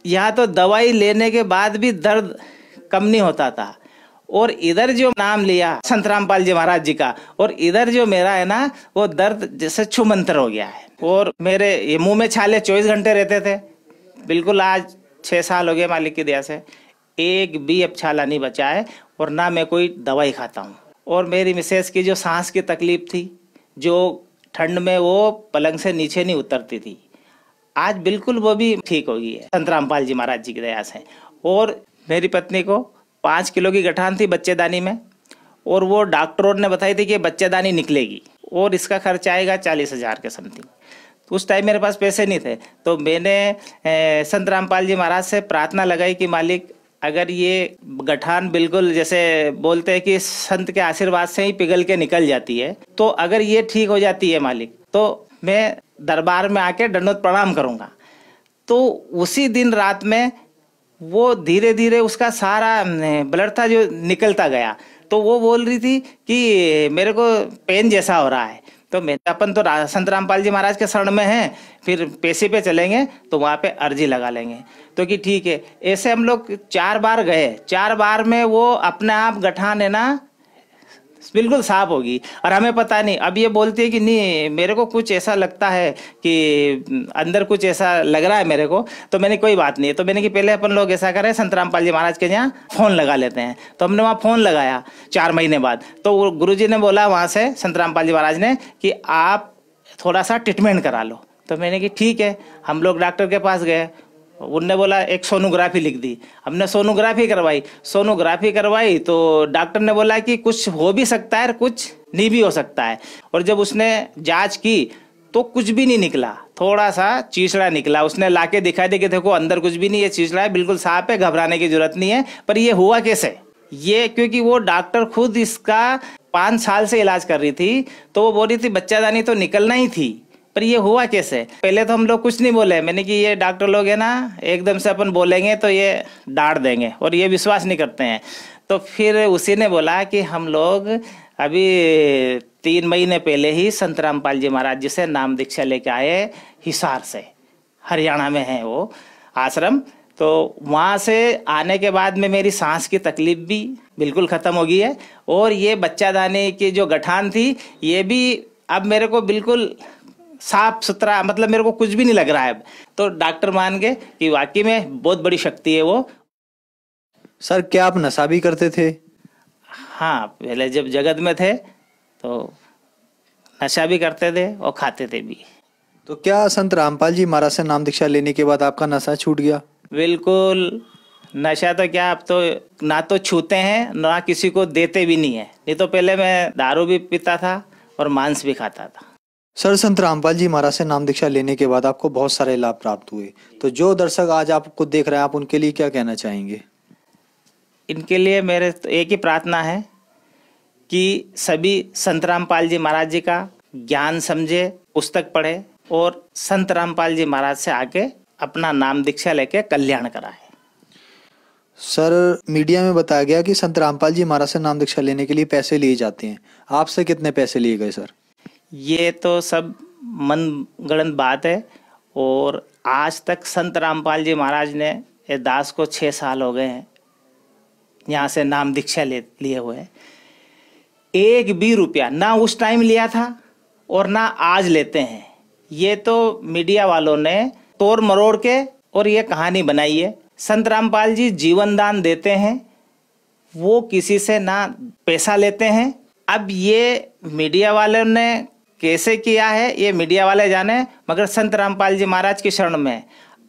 यहाँ तो दवाई लेने के बाद भी दर्द कम नहीं होता था, और इधर जो नाम लिया संत रामपाल जी महाराज जी का, और इधर जो मेरा है ना, वो दर्द जैसे छुमंतर हो गया है। और मेरे ये मुंह में छाले 24 घंटे रहते थे, बिल्कुल आज 6 साल हो गए मालिक की दया से, एक भी अब छाला नहीं बचा है, और ना मैं कोई दवाई खाता हूँ। और मेरी मिसेस की जो सांस की तकलीफ थी, जो ठंड में वो पलंग से नीचे नहीं उतरती थी, आज बिल्कुल वो भी ठीक हो गई है संत रामपाल जी महाराज जी की दया से। और मेरी पत्नी को 5 किलो की गठान थी बच्चेदानी में, और वो डॉक्टरों ने बताई थी कि बच्चेदानी निकलेगी और इसका खर्चा आएगा 40,000 के समथिंग। तो उस टाइम मेरे पास पैसे नहीं थे, तो मैंने संत रामपाल जी महाराज से प्रार्थना लगाई कि मालिक, अगर ये गठान बिल्कुल जैसे बोलते हैं कि संत के आशीर्वाद से ही पिघल के निकल जाती है, तो अगर ये ठीक हो जाती है मालिक, तो मैं दरबार में आके दंडोत प्रणाम करूंगा। तो उसी दिन रात में वो धीरे धीरे उसका सारा ब्लड था जो निकलता गया। तो वो बोल रही थी कि मेरे को पेन जैसा हो रहा है। तो अपन तो संत रामपाल जी महाराज के शरण में हैं, फिर पेशी पे चलेंगे तो वहाँ पे अर्जी लगा लेंगे। तो कि ठीक है। ऐसे हम लोग 4 बार गए, 4 बार में वो अपने आप गठान है ना बिल्कुल साफ होगी। और हमें पता नहीं, अब ये बोलती है कि नहीं मेरे को कुछ ऐसा लगता है कि अंदर कुछ ऐसा लग रहा है मेरे को। तो मैंने कोई बात नहीं है, तो मैंने कि पहले अपन लोग ऐसा करें संत रामपाल जी महाराज के यहाँ फ़ोन लगा लेते हैं। तो हमने वहाँ फ़ोन लगाया 4 महीने बाद। तो गुरुजी ने बोला वहाँ से संत रामपाल जी महाराज ने कि आप थोड़ा सा ट्रीटमेंट करा लो। तो मैंने कि ठीक है। हम लोग डॉक्टर के पास गए, उनने बोला एक सोनोग्राफी लिख दी। हमने सोनोग्राफी करवाई तो डॉक्टर ने बोला कि कुछ हो भी सकता है, कुछ नहीं भी हो सकता है। और जब उसने जांच की तो कुछ भी नहीं निकला, थोड़ा सा चीचड़ा निकला। उसने लाके दिखा दी कि देखो अंदर कुछ भी नहीं है, चीचड़ा है, बिल्कुल साफ है, घबराने की जरूरत नहीं है। पर ये हुआ कैसे, ये क्योंकि वो डॉक्टर खुद इसका 5 साल से इलाज कर रही थी। तो वो बोल रही थी बच्चादानी तो निकलना ही थी, पर ये हुआ कैसे। पहले तो हम लोग कुछ नहीं बोले। मैंने कि ये डॉक्टर लोग है ना, एकदम से अपन बोलेंगे तो ये डांट देंगे और ये विश्वास नहीं करते हैं। तो फिर उसी ने बोला कि हम लोग अभी 3 महीने पहले ही संत रामपाल जी महाराज जी से नाम दीक्षा लेके आए, हिसार से, हरियाणा में है वो आश्रम। तो वहाँ से आने के बाद में मेरी सांस की तकलीफ भी बिल्कुल ख़त्म हो गई है। और ये बच्चादानी की जो गठान थी ये भी अब मेरे को बिल्कुल साफ सुथरा, मतलब मेरे को कुछ भी नहीं लग रहा है। तो डॉक्टर मान गए कि वाकई में बहुत बड़ी शक्ति है वो। सर क्या आप नशा भी करते थे? हाँ, पहले जब जगत में थे तो नशा भी करते थे और खाते थे भी। तो क्या संत रामपाल जी महाराज से नाम दीक्षा लेने के बाद आपका नशा छूट गया? बिल्कुल। नशा तो क्या, अब तो ना तो छूते हैं ना किसी को देते भी नहीं है। नहीं तो पहले मैं दारू भी पीता था और मांस भी खाता था। सर संत रामपाल जी महाराज से नाम दीक्षा लेने के बाद आपको बहुत सारे लाभ प्राप्त हुए। तो जो दर्शक आज आपको देख रहे हैं, आप उनके लिए क्या कहना चाहेंगे? इनके लिए मेरे तो एक ही प्रार्थना है कि सभी संत रामपाल जी महाराज जी का ज्ञान समझे, पुस्तक पढ़े और संत रामपाल जी महाराज से आके अपना नाम दीक्षा लेके कल्याण कराए। सर मीडिया में बताया गया कि संत रामपाल जी महाराज से नाम दीक्षा लेने के लिए पैसे लिए जाते हैं, आपसे कितने पैसे लिए गए सर? ये तो सब मनगढ़ंत बात है। और आज तक संत रामपाल जी महाराज ने ये दास को 6 साल हो गए हैं यहाँ से नाम दीक्षा लिए हुए हैं। 1 भी रुपया ना उस टाइम लिया था और ना आज लेते हैं। ये तो मीडिया वालों ने तोड़ मरोड़ के और ये कहानी बनाई है। संत रामपाल जी जीवन दान देते हैं, वो किसी से ना पैसा लेते हैं। अब ये मीडिया वालों ने कैसे किया है ये मीडिया वाले जाने, मगर संत रामपाल जी महाराज की शरण में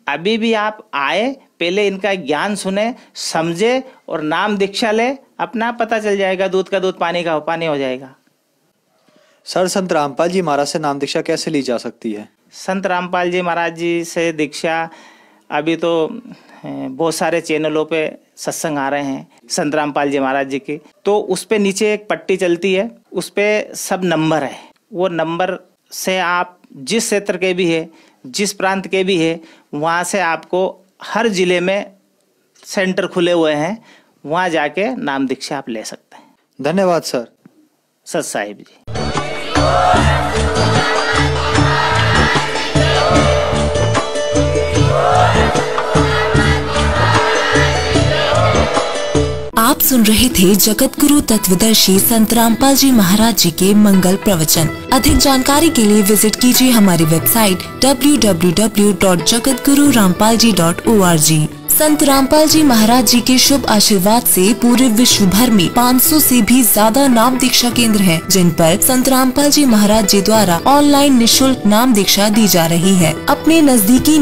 अभी भी आप आए, पहले इनका ज्ञान सुने, समझे और नाम दीक्षा ले, अपना पता चल जाएगा। दूध का दूध, पानी का पानी हो जाएगा। सर संत रामपाल जी महाराज से नाम दीक्षा कैसे ली जा सकती है? संत रामपाल जी महाराज जी से दीक्षा अभी तो बहुत सारे चैनलों पे सत्संग आ रहे हैं संत रामपाल जी महाराज जी की। तो उस पे नीचे एक पट्टी चलती है, उस पे सब नंबर है। वो नंबर से आप जिस क्षेत्र के भी है, जिस प्रांत के भी है, वहाँ से आपको हर जिले में सेंटर खुले हुए हैं, वहाँ जाके नाम दीक्षा आप ले सकते हैं। धन्यवाद सर। सत साहिब जी। आप सुन रहे थे जगत गुरु तत्वदर्शी संत रामपाल जी महाराज जी के मंगल प्रवचन। अधिक जानकारी के लिए विजिट कीजिए हमारी वेबसाइट www.jagatgururampalji.org। संत रामपाल जी महाराज जी के शुभ आशीर्वाद से पूरे विश्व भर में 500 से भी ज्यादा नाम दीक्षा केंद्र हैं, जिन पर संत रामपाल जी महाराज जी द्वारा ऑनलाइन निःशुल्क नाम दीक्षा दी जा रही है। अपने नजदीकी